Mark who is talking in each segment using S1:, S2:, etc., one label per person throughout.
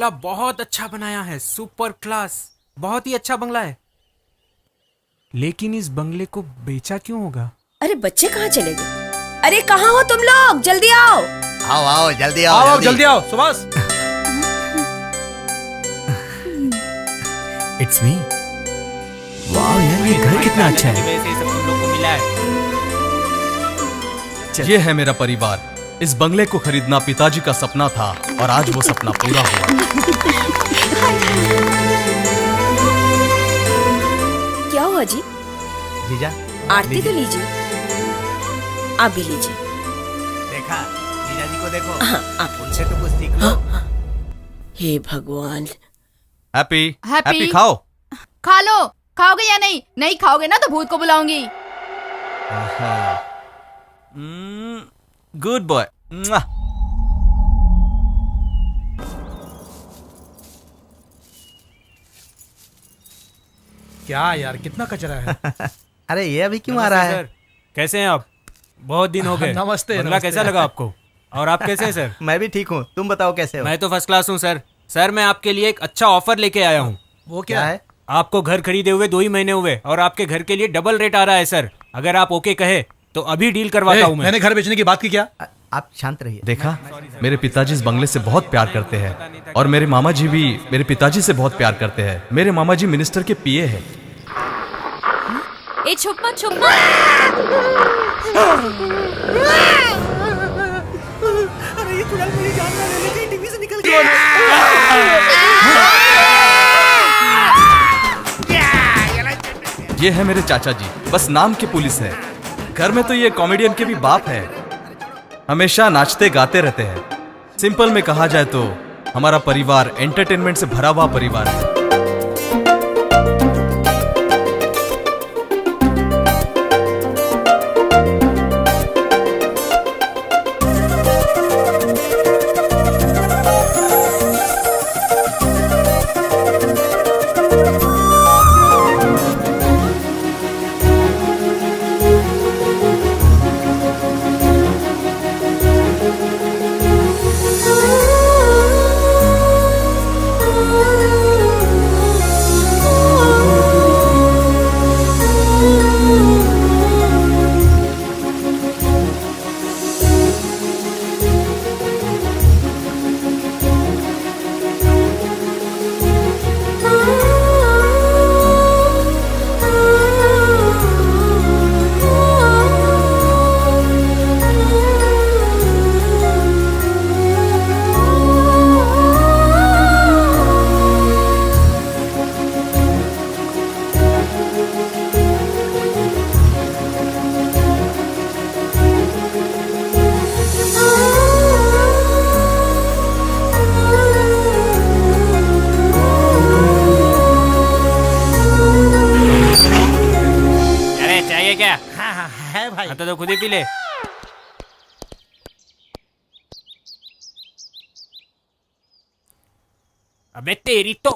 S1: बंगला बहुत अच्छा बनाया है, सुपर क्लास, बहुत ही अच्छा बंगला है। लेकिन इस बंगले को बेचा क्यों होगा?
S2: अरे बच्चे कहाँ चले गए? अरे कहाँ हो तुम लोग? जल्दी आओ।
S3: आओ आओ जल्दी आओ,
S4: आओ जल्दी आओ सुभाष।
S1: It's me. वाह यार, ये घर कितना अच्छा है। वैसे सब तुम लोग को मिला है।
S4: ये है मेरा परिवार। इस बंगले को खरीदना पिताजी का सपना था और आज वो सपना पूरा हुआ।
S2: क्या हुआ जी?
S3: जीजा
S2: आरती तो लीजिए, आप भी लीजिए।
S3: देखा, जीजा जी को देखो।
S2: हाँ, आप
S3: उनसे तो कुछ सीख लो।
S2: हे भगवान।
S4: हैप्पी हैप्पी खाओ।
S5: खा लो। खाओगे या नहीं? नहीं खाओगे ना तो भूत को बुलाऊंगी।
S4: Good boy.
S6: क्या यार, कितना कचरा है।
S3: अरे ये अभी क्यों आ रहा है?
S1: सर, कैसे हैं आप? बहुत दिन हो गए।
S6: नमस्ते,
S1: बंगला
S6: नमस्ते।
S1: कैसा लगा आपको? और आप कैसे हैं सर?
S3: मैं भी ठीक हूँ, तुम बताओ कैसे हो?
S1: मैं तो फर्स्ट क्लास हूँ सर। सर मैं आपके लिए एक अच्छा ऑफर लेके आया हूँ।
S6: वो
S3: क्या है?
S1: आपको घर खरीदे हुए 2 ही महीने हुए और आपके घर के लिए डबल रेट आ रहा है सर। अगर आप ओके कहे तो अभी डील करवाता हूँ मैं।
S6: मैंने घर बेचने की बात की क्या?
S3: आप शांत रहिए।
S4: देखा, मेरे पिताजी इस बंगले से बहुत प्यार करते हैं और मेरे मामा जी भी मेरे पिताजी से बहुत प्यार करते हैं। मेरे मामा जी मिनिस्टर के पीए हैं।
S5: ए छुप मत, छुप मत।
S3: अरे ये चुड़ैल मेरी जान ना ले ले, कहीं टीवी से निकल गया।
S4: ये है मेरे चाचा जी, बस नाम के पुलिस है। घर में तो ये कॉमेडियन के भी बाप है, हमेशा नाचते गाते रहते हैं। सिंपल में कहा जाए तो हमारा परिवार एंटरटेनमेंट से भरा हुआ परिवार है।
S1: क्या?
S6: हाँ है भाई।
S1: हाँ तो खुद ही पी ले। अबे तेरी तो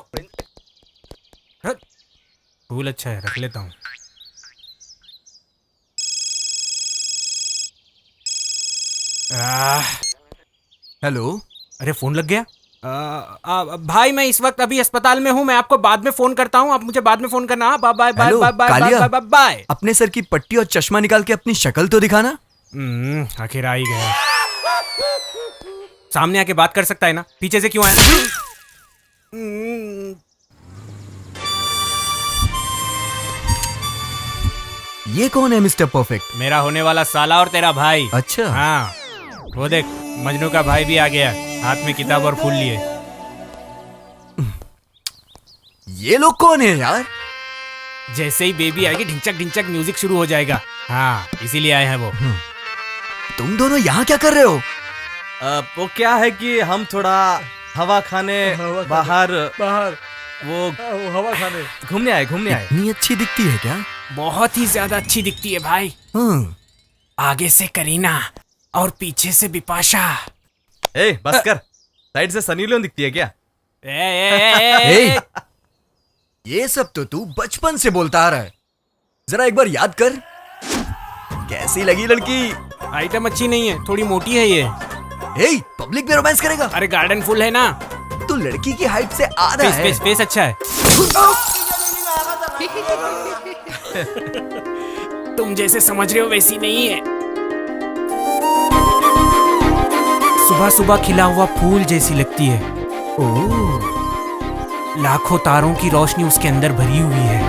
S1: फूल अच्छा है, रख लेता हूँ।
S4: हेलो,
S1: अरे फोन लग गया। भाई मैं इस वक्त अभी अस्पताल में हूँ, मैं आपको बाद में फोन करता हूँ। आप मुझे बाद में फोन करना। Bye bye bye
S7: hello,
S1: bye bye
S7: Kalia.
S1: Bye bye.
S7: अपने सर की पट्टी और चश्मा निकाल के अपनी शक्ल तो दिखाना।
S1: आखिर आ ही गया। सामने आके बात कर सकता है ना, पीछे से क्यों आया?
S7: ये कौन है मिस्टर परफेक्ट?
S1: मेरा होने वाला साला और तेरा भाई।
S7: अच्छा।
S1: हाँ, वो देख मजनू का भाई भी आ गया, हाथ में किताब और फूल लिए।
S7: ये लोग कौन है यार?
S1: जैसे ही बेबी आएगी ढिंचक ढिंचक म्यूजिक शुरू हो जाएगा। हाँ, इसीलिए आए हैं वो।
S7: तुम दोनों यहाँ क्या कर रहे हो?
S4: वो क्या है कि हम थोड़ा हवा खाने बाहर वो
S6: हवा खाने
S4: घूमने आए।
S7: इतनी अच्छी दिखती है क्या?
S1: बहुत ही ज्यादा अच्छी दिखती है भाई। आगे से करीना और पीछे से बिपाशा।
S4: बस कर, साइड से सनी लियोन दिखती है क्या?
S7: ए, ये सब तो तू बचपन से बोलता आ रहा है। जरा एक बार याद कर, कैसी लगी लड़की?
S1: आइटम अच्छी नहीं है, थोड़ी मोटी है ये।
S7: पब्लिक में रोमांस करेगा?
S1: अरे गार्डन फुल है ना,
S7: तू लड़की की हाइट से आधा
S1: फेस
S7: है।
S1: फेस फेस अच्छा है। तुम जैसे समझ रहे हो वैसी नहीं है। सुबह सुबह खिला हुआ फूल जैसी लगती है। ओह, लाखों तारों की रोशनी उसके अंदर भरी हुई है।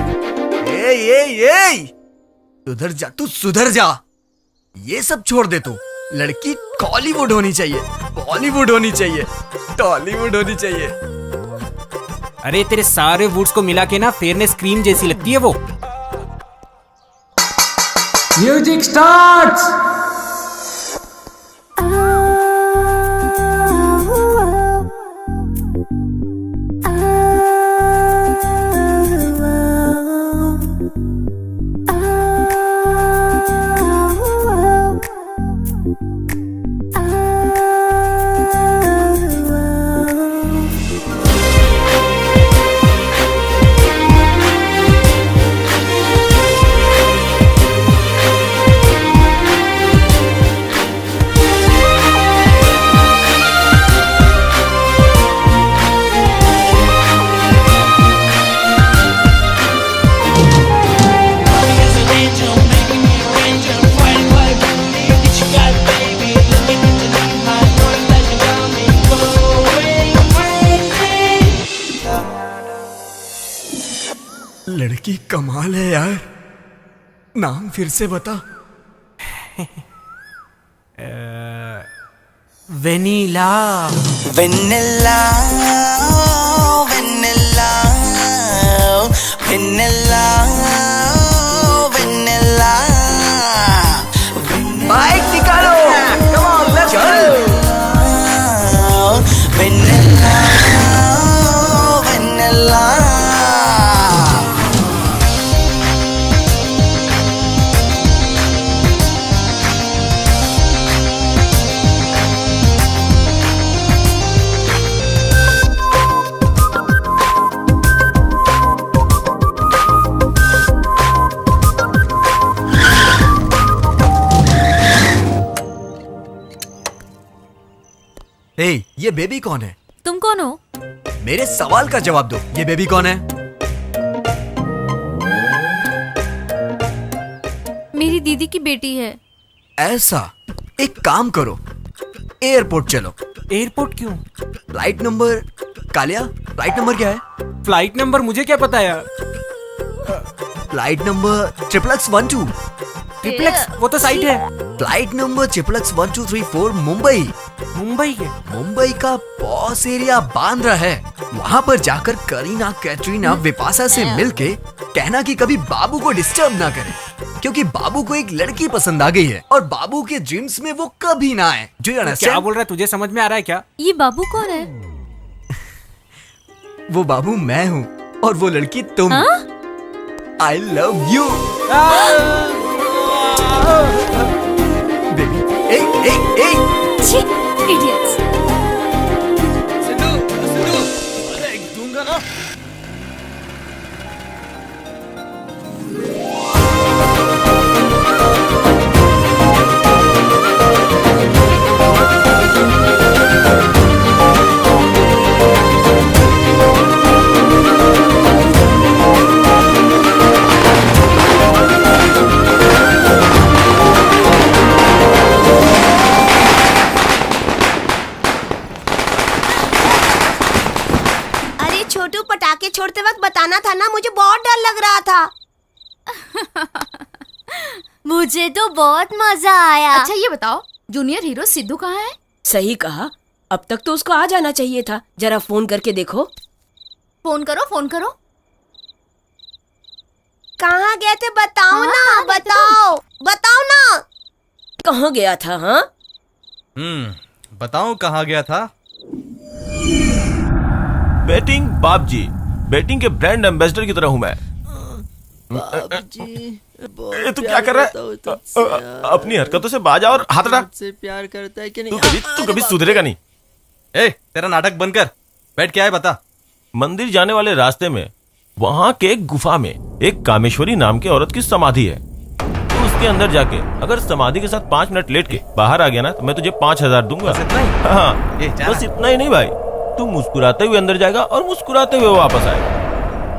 S7: ए सुधर जा, तू सुधर जा। ये सब छोड़ दे तू। लड़की कॉलीवुड होनी चाहिए, बॉलीवुड होनी चाहिए, टॉलीवुड होनी चाहिए।
S1: अरे तेरे सारे वुड्स को मिला के ना फेयरनेस क्रीम जैसी लगती है वो। Music starts.
S7: लड़की कमाल है यार। नाम फिर से बता।
S1: Vanilla.
S8: Vanilla, vanilla, vanilla, vanilla.
S7: Bike निकालो। Come on, let's go.
S8: Vanilla, vanilla.
S7: ए, ये बेबी कौन है?
S2: तुम कौन हो?
S7: मेरे सवाल का जवाब दो। ये बेबी कौन है?
S2: मेरी दीदी की बेटी है।
S7: ऐसा, एक काम करो, एयरपोर्ट चलो।
S1: एयरपोर्ट क्यों?
S7: Flight number Kalia, flight number क्या है?
S1: फ्लाइट नंबर मुझे क्या पता यार।
S7: Flight number XXX12।
S1: ट्रिप्लेक्स वो तो साइट है।
S7: Flight number XXX1234 Mumbai.
S1: Mumbai के।
S7: मुंबई का बॉस एरिया बांद्रा है। वहाँ पर जाकर करीना, कैटरीना, विपाशा से मिलके कहना कि कभी बाबू को डिस्टर्ब ना करें, क्योंकि बाबू को एक लड़की पसंद आ गई है और बाबू के ड्रीम्स में वो कभी ना आए। जो
S1: क्या बोल रहा है, तुझे समझ में आ रहा है क्या?
S2: ये बाबू कौन है?
S7: वो बाबू मैं हूँ और वो लड़की तुम। I love you baby. ए ए ए
S2: छी, idiots.
S6: दूंगा ना।
S2: छोटू, पटाखे छोड़ते वक्त बताना था ना, मुझे बहुत डर लग रहा था। मुझे तो बहुत मजा आया।
S5: अच्छा ये बताओ, जूनियर हीरो सिद्धू कहाँ है?
S9: सही कहा, अब तक तो उसको आ जाना चाहिए था। जरा फोन करके देखो।
S5: फोन करो, फोन करो।
S2: कहाँ गए थे? बताओ
S5: हाँ,
S2: ना,
S5: हाँ,
S2: बताओ बताओ ना।
S9: कहाँ गया था? हाँ,
S4: बताऊं कहाँ गया था?
S10: बैटिंग बाप जी, बैटिंग के ब्रांड एम्बेसडर की तरह हूँ मैं। तू क्या कर रहा है? अपनी हरकतों से बाज आ और हाथ हटा।
S3: से प्यार करता है कि नहीं?
S10: तू कभी सुधरेगा नहीं।
S4: ए, तेरा नाटक बंद कर। बैठ क्या है बता।
S10: मंदिर जाने वाले रास्ते में वहां के एक गुफा में एक कामेश्वरी नाम की औरत की समाधि है। तो उसके अंदर जाके अगर समाधि के साथ 5 मिनट लेट के बाहर आ गया ना, तो मैं तुझे 5000 दूंगा।
S4: बस इतना ही?
S10: हाँ,
S4: ए, जा
S10: बस
S4: ना।
S10: इतना ही नहीं भाई, तू मुस्कुराते हुए अंदर जाएगा और मुस्कुराते हुए वापस आएगा।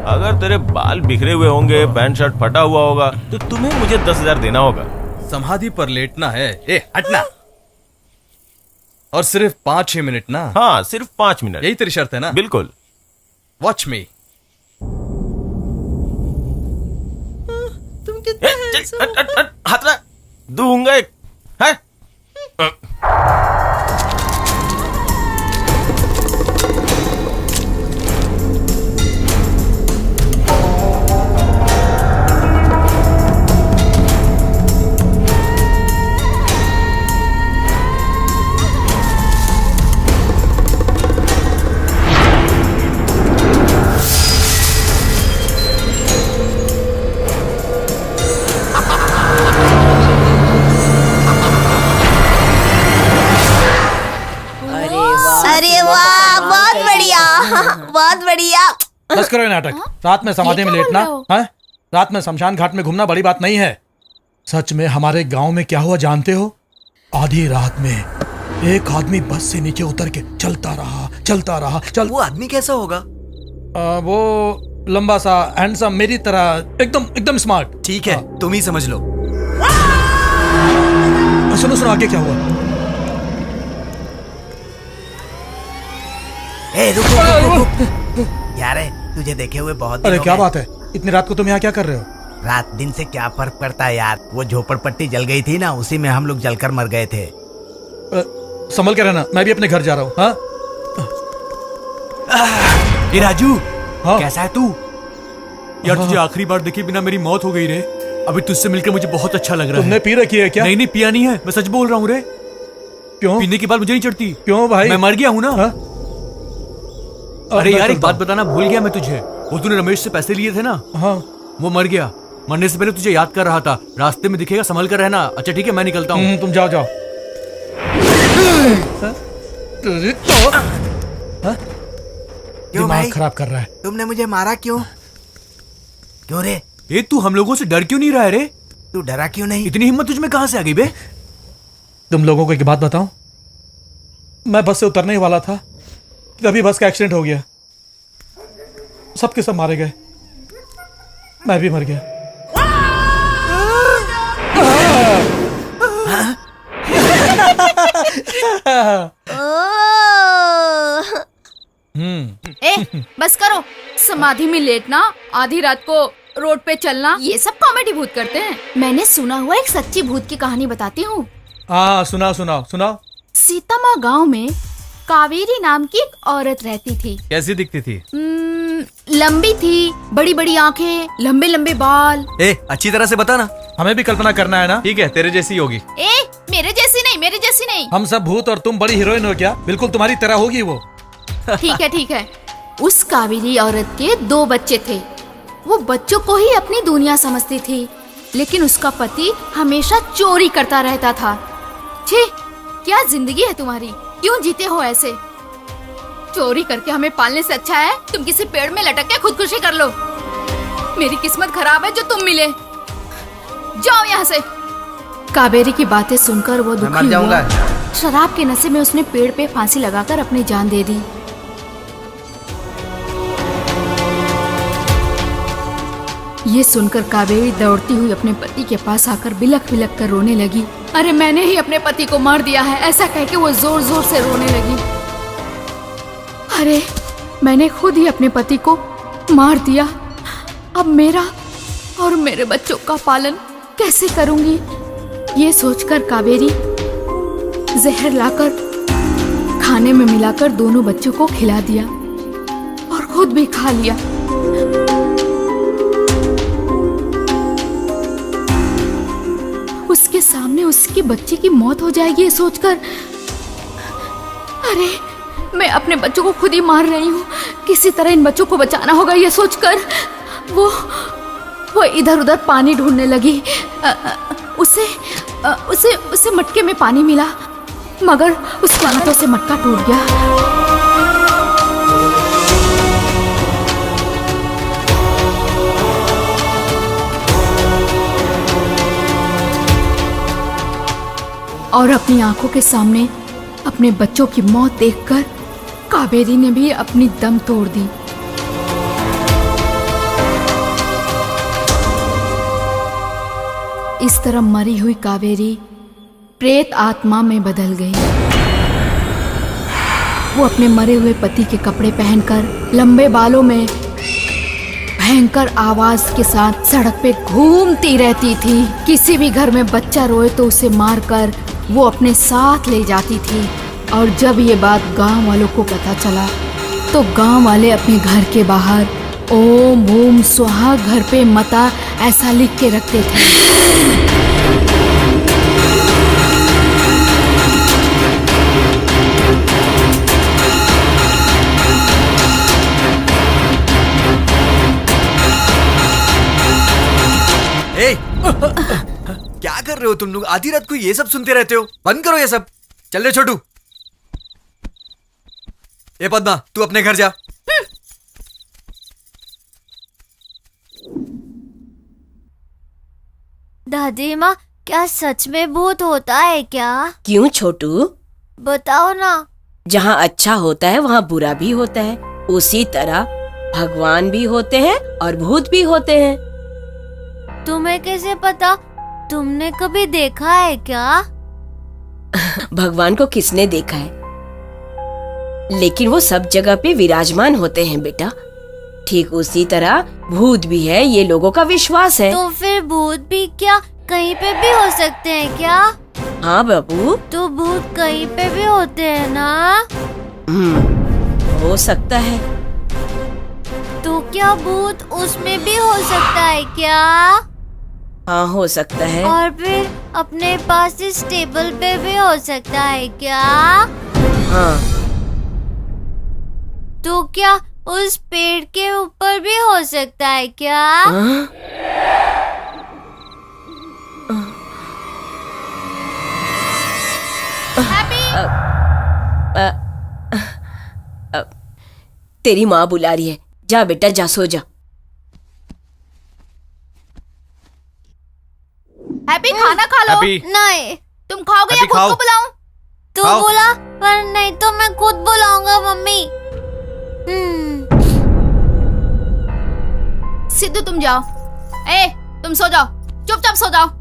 S10: अगर तेरे बाल बिखरे हुए होंगे, पैंट शर्ट फटा हुआ होगा, तो तुम्हें मुझे 10,000 देना होगा।
S4: समाधि पर लेटना है। ए हटना। और सिर्फ 5-6 मिनट ना?
S10: हाँ, सिर्फ 5 मिनट।
S4: यही तेरी शर्त है ना?
S10: बिल्कुल।
S4: वॉच मी।
S3: तुम कितने
S10: हाथ रख, दूंगा एक। है?
S2: अरे वाह, बहुत बढ़िया, बहुत बढ़िया।
S3: बस करो ये नाटक। रात में समाधि में लेटना है, रात में शमशान घाट में घूमना बड़ी बात नहीं है। सच में हमारे गांव में क्या हुआ जानते हो? आधी रात में एक आदमी बस से नीचे उतर के चलता रहा।
S7: वो आदमी कैसा होगा?
S3: वो लंबा सा, हैंडसम, मेरी तरह, एकदम स्मार्ट।
S7: ठीक है, तुम ही समझ लो।
S3: सुनो आगे क्या हुआ?
S11: रुक यार, तुझे देखे हुए बहुत दिन
S3: अरे
S11: हो
S3: क्या
S11: गए।
S3: बात है, इतनी रात को तुम यहाँ क्या कर रहे हो?
S11: रात दिन से क्या फर्क पड़ता है यार। वो झोपड़पट्टी जल गई थी ना, उसी में हम लोग जलकर मर गए थे।
S3: संभल के रहना, मैं भी अपने घर जा रहा हूँ। हाँ?
S6: ए राजू,
S3: हाँ?
S6: कैसा है तू? यार तुझे आखिरी बार देखे बिना मेरी मौत हो गई रे। अभी तुझसे मिलकर मुझे बहुत अच्छा लग रहा
S3: तुमने
S6: है।
S3: पी रखी है क्या?
S6: नहीं पिया नहीं है, मैं सच बोल रहा हूँ रे।
S3: क्यों?
S6: पीने के बाद मुझे नहीं चढ़ती।
S3: क्यों भाई?
S6: मैं मर गया हूँ ना।
S3: हाँ?
S6: अरे
S3: मैं
S6: यार एक
S3: चलता
S6: बात
S3: हूँ।
S6: बताना भूल गया मैं तुझे। वो तूने रमेश से पैसे लिए थे ना,
S3: हाँ।
S6: वो मर गया। मरने से पहले तुझे याद कर रहा था। रास्ते में दिखेगा, संभल कर रहना। अच्छा ठीक है, मैं निकलता हूँ।
S3: तुम जाओ।
S11: क्यों
S3: दिमाग
S11: भाई?
S3: खराब कर रहा है।
S11: तुमने मुझे मारा क्यों? क्यों रे?
S6: ए तू हम लोगों से डर क्यों नहीं रहा है रे?
S11: तू डरा क्यों नहीं?
S6: इतनी हिम्मत तुझ में कहाँ से आ गई बे?
S3: तुम लोगों को एक बात बताऊं, मैं बस से उतरने ही वाला था, तभी बस का एक्सीडेंट हो गया। सबके सब मारे गए, मैं भी मर गया।
S5: ए, बस करो। समाधि में लेटना, आधी रात को रोड पे चलना, ये सब कॉमेडी भूत करते हैं। मैंने सुना हुआ एक सच्ची भूत की कहानी बताती हूँ।
S3: हाँ सुनाओ।
S5: सीतामा गांव में कावेरी नाम की एक औरत रहती थी।
S4: कैसी दिखती थी?
S5: लंबी थी, बड़ी बड़ी आंखें, लंबे लंबे बाल।
S7: अच्छी तरह से बताना।
S3: हमें भी कल्पना करना है ना।
S4: ठीक है, तेरे जैसी होगी।
S5: मेरे जैसी नहीं।
S3: हम सब भूत और तुम बड़ी हीरोइन हो क्या? बिल्कुल तुम्हारी तरह होगी वो।
S5: ठीक है। उस कावेरी औरत के 2 बच्चे थे। वो बच्चों को ही अपनी दुनिया समझती थी, लेकिन उसका पति हमेशा चोरी करता रहता था। छी, क्या जिंदगी है तुम्हारी? क्यों जीते हो ऐसे? चोरी करके हमें पालने से अच्छा है तुम किसी पेड़ में लटक के खुदकुशी कर लो। मेरी किस्मत खराब है जो तुम मिले। जाओ यहाँ से। कावेरी की बातें सुनकर वो दुखी हुआ। शराब के नशे में उसने पेड़ पे फांसी लगाकर अपनी जान दे दी। ये सुनकर कावेरी दौड़ती हुई अपने पति के पास आकर बिलख बिलख कर रोने लगी। अरे मैंने ही अपने पति को मार दिया है, ऐसा कह के वो जोर जोर से रोने लगी। अरे मैंने खुद ही अपने पति को मार दिया। अब मेरा और मेरे बच्चों का पालन कैसे करूंगी? ये सोचकर कावेरी जहर लाकर खाने में मिलाकर दोनों बच्चों को खिला दिया और खुद भी खा लिया। उसके सामने उसकी बच्ची की मौत हो जाएगी ये सोचकर, अरे मैं अपने बच्चों को खुद ही मार रही हूँ, किसी तरह इन बच्चों को बचाना होगा ये सोचकर वो इधर उधर पानी ढूंढने लगी। उसे मटके में पानी मिला, मगर उसके हाथों से मटका टूट गया। और अपनी आंखों के सामने अपने बच्चों की मौत देखकर कावेरी ने भी अपनी दम तोड़ दी। इस तरह मरी हुई कावेरी प्रेत आत्मा में बदल गई। वो अपने मरे हुए पति के कपड़े पहनकर लंबे बालों में भयंकर आवाज के साथ सड़क पे घूमती रहती थी। किसी भी घर में बच्चा रोए तो उसे मारकर वो अपने साथ ले जाती थी। और जब ये बात गांव वालों को पता चला तो गांव वाले अपने घर के बाहर ओम ओम स्वाहा घर पे मता ऐसा लिख के रखते थे।
S7: ए, क्या कर रहे हो तुम लोग? आधी रात को ये सब सुनते रहते हो? बंद करो ये सब। चल रे छोटू। ए पद्मा, तू अपने घर जा।
S2: दादी माँ, क्या सच में भूत होता है क्या?
S9: क्यों छोटू?
S2: बताओ ना।
S9: जहाँ अच्छा होता है वहाँ बुरा भी होता है। उसी तरह भगवान भी होते हैं और भूत भी होते हैं।
S2: तुम्हें कैसे पता? तुमने कभी देखा है क्या?
S9: भगवान को किसने देखा है? लेकिन वो सब जगह पे विराजमान होते हैं बेटा। ठीक उसी तरह भूत भी है, ये लोगों का विश्वास है।
S2: तो फिर भूत भी क्या कहीं पे भी हो सकते हैं क्या?
S9: हाँ बाबू।
S2: तो भूत कहीं पे भी होते हैं ना?
S9: हो सकता है।
S2: तो क्या भूत उसमें भी हो सकता है क्या?
S9: हाँ, हो सकता है।
S2: और फिर अपने पास इस टेबल पे भी हो सकता है क्या?
S9: हाँ।
S2: तो क्या उस पेड़ के ऊपर भी हो सकता है क्या?
S9: तेरी माँ बुला रही है। जा बेटा, जा सो जा।
S5: हैप्पी, खाना खा लो।
S2: नहीं।
S5: तुम खाओगे या
S4: हैप्पी,
S5: खुद
S4: खाओ।
S5: को बुलाऊं?
S2: तू बोला, पर नहीं तो मैं खुद बुलाऊंगा मम्मी।
S5: सिद्धू तुम जाओ। ए, तुम सो जाओ, चुपचाप सो जाओ।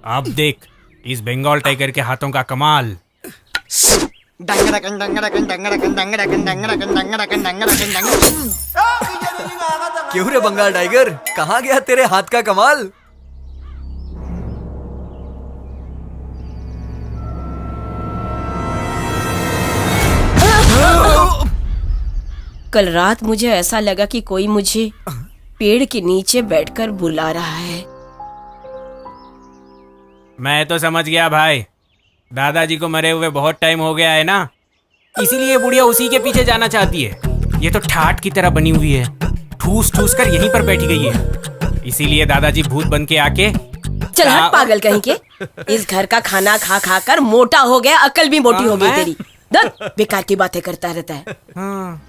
S1: अब देख इस बंगाल टाइगर के हाथों का कमाल।
S7: क्यों रे बंगाल टाइगर, कहाँ गया तेरे हाथ का कमाल?
S9: कल रात मुझे ऐसा लगा कि कोई मुझे पेड़ के नीचे बैठकर बुला रहा है।
S1: मैं तो समझ गया भाई, दादाजी को मरे हुए बहुत टाइम हो गया है ना, इसीलिए बुढ़िया उसी के पीछे जाना चाहती है। ये तो ठाट की तरह बनी हुई है, ठूस ठूस कर यहीं पर बैठी गई है। इसीलिए दादाजी भूत बन के आके
S9: चल हट पागल कहीं के। इस घर का खाना खा खा कर मोटा हो गया, अकल भी मोटी हो गई तेरी। बेकार की बातें करता रहता है।
S1: हाँ।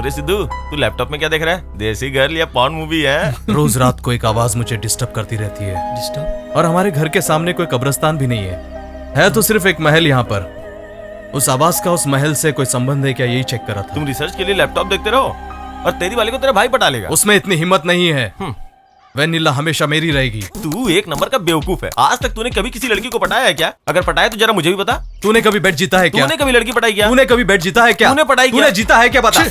S10: और सिद्धू, तू लैपटॉप में क्या देख रहा है? देसी गर्ल या पॉर्न मूवी है?
S4: रोज रात को एक आवाज मुझे डिस्टर्ब करती रहती है। डिस्टर्ब? और हमारे घर के सामने कोई कब्रिस्तान भी नहीं है तो सिर्फ एक महल यहाँ पर। उस आवाज का उस महल से कोई संबंध है क्या, यही चेक कर रहा था।
S10: तुम रिसर्च के लिए लैपटॉप देखते रहो और तेरी वाली को तेरा भाई पटा लेगा।
S4: उसमें इतनी हिम्मत नहीं है। वेनिला हमेशा मेरी रहेगी।
S10: तू एक नंबर का बेवकूफ है। आज तक तूने कभी किसी लड़की को पटाया है क्या? अगर पटाया तो जरा मुझे भी बता।
S4: तूने कभी बेट जीता है क्या?
S10: तूने कभी लड़की पटाई क्या?
S4: तूने कभी बेट जीता है क्या?
S10: तूने पटाई क्या?
S4: तूने जीता है क्या, बता।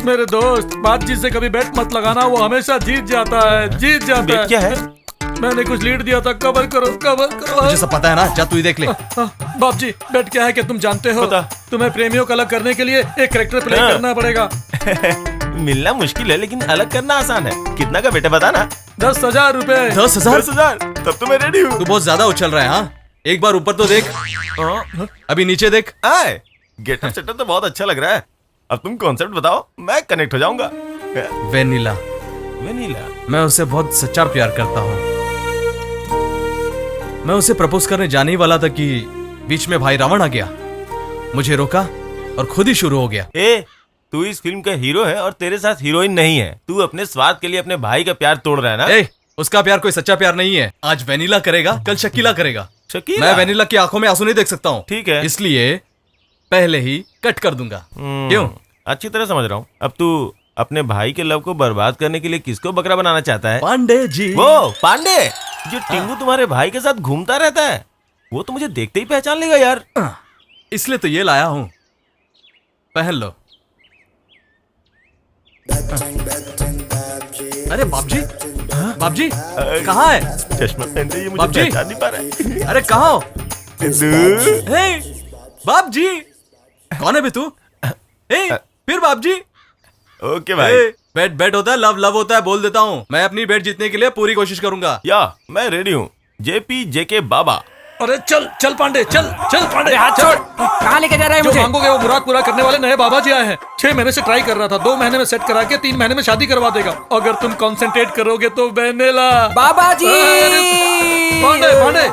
S3: मेरे दोस्त, बातचीत से कभी बेट मत लगाना, वो हमेशा जीत जाता है, जीत जाता
S10: बेट
S3: है।
S10: क्या है?
S3: मैंने कुछ लीड दिया था, कवर करो, कवर करो।
S4: मुझे सब पता है ना, जा तू ही देख ले।
S3: बाप जी, बेट क्या है कि तुम जानते हो?
S10: बता।
S3: तुम्हें प्रेमियों को अलग करने के लिए एक कैरेक्टर प्ले करना पड़ेगा।
S10: मिलना मुश्किल है लेकिन अलग करना आसान है। कितना का बेटा बता ना।
S3: 10,000 रुपए।
S4: 10,000?
S10: तब तो मैं रेडी हूँ।
S4: तू बहुत ज्यादा उछल रहा है। हाँ, एक बार ऊपर तो देख, अभी नीचे देख।
S10: गेटअप सेटअप तो बहुत अच्छा लग रहा है। अब तुम कॉन्सेप्ट बताओ, मैं कनेक्ट हो जाऊंगा।
S4: वेनिला,
S10: वेनिला,
S4: मैं उसे बहुत सच्चा प्यार करता हूँ। मैं उसे प्रपोज करने जाने ही वाला था कि बीच में भाई रावण आ गया, मुझे रोका और खुद ही शुरू हो गया।
S10: तू इस फिल्म का हीरो है और तेरे साथ हीरोइन नहीं है। तू अपने स्वार्थ के लिए अपने भाई का प्यार तोड़ रहा है ना?
S4: उसका प्यार कोई सच्चा प्यार नहीं है। आज वेनिला करेगा, कल शकीला करेगा।
S10: शकीला?
S4: मैं वेनिला की आंखों में आंसू नहीं देख सकता हूँ।
S10: ठीक है,
S4: इसलिए पहले ही कट कर दूंगा। क्यों?
S10: अच्छी तरह समझ रहा हूँ। अब तू अपने भाई के लव को बर्बाद करने के लिए किसको बकरा बनाना चाहता है?
S4: पांडे जी।
S10: वो पांडे जो टिंगू तुम्हारे भाई के साथ घूमता रहता है, वो तो मुझे देखते ही पहचान लेगा यार।
S4: इसलिए तो ये लाया हूँ, पहन लो। अरे बाबजी, बाबजी कहाँ है?
S10: चश्मा पहनते ही मुझे
S4: बाबजी
S10: पहचान नहीं पा रहा है।
S4: अरे कहाँ हो? बाबजी, कौन है बे तू? फिर बाबजी।
S10: ओके भाई।
S4: बेट बेट होता है, लव लव होता है, बोल देता हूँ। मैं अपनी बेट जीतने के लिए पूरी कोशिश करूंगा।
S10: या मैं रेडी हूँ। जेपी जेके बाबा।
S3: अरे चल चल पांडे, चल चल पांडे,
S1: हाथ छोड़। कहाँ लेके जा रहा है
S3: जो
S1: मुझे?
S3: मांगोगे वो मुराद पूरा करने वाले नए बाबा जी आए हैं। 6 महीने से ट्राई कर रहा था, 2 महीने में सेट करा के 3 महीने में शादी करवा देगा। अगर तुम कंसंट्रेट करोगे तो वेनिला।
S1: बाबा जी।
S3: पांडे पांडे,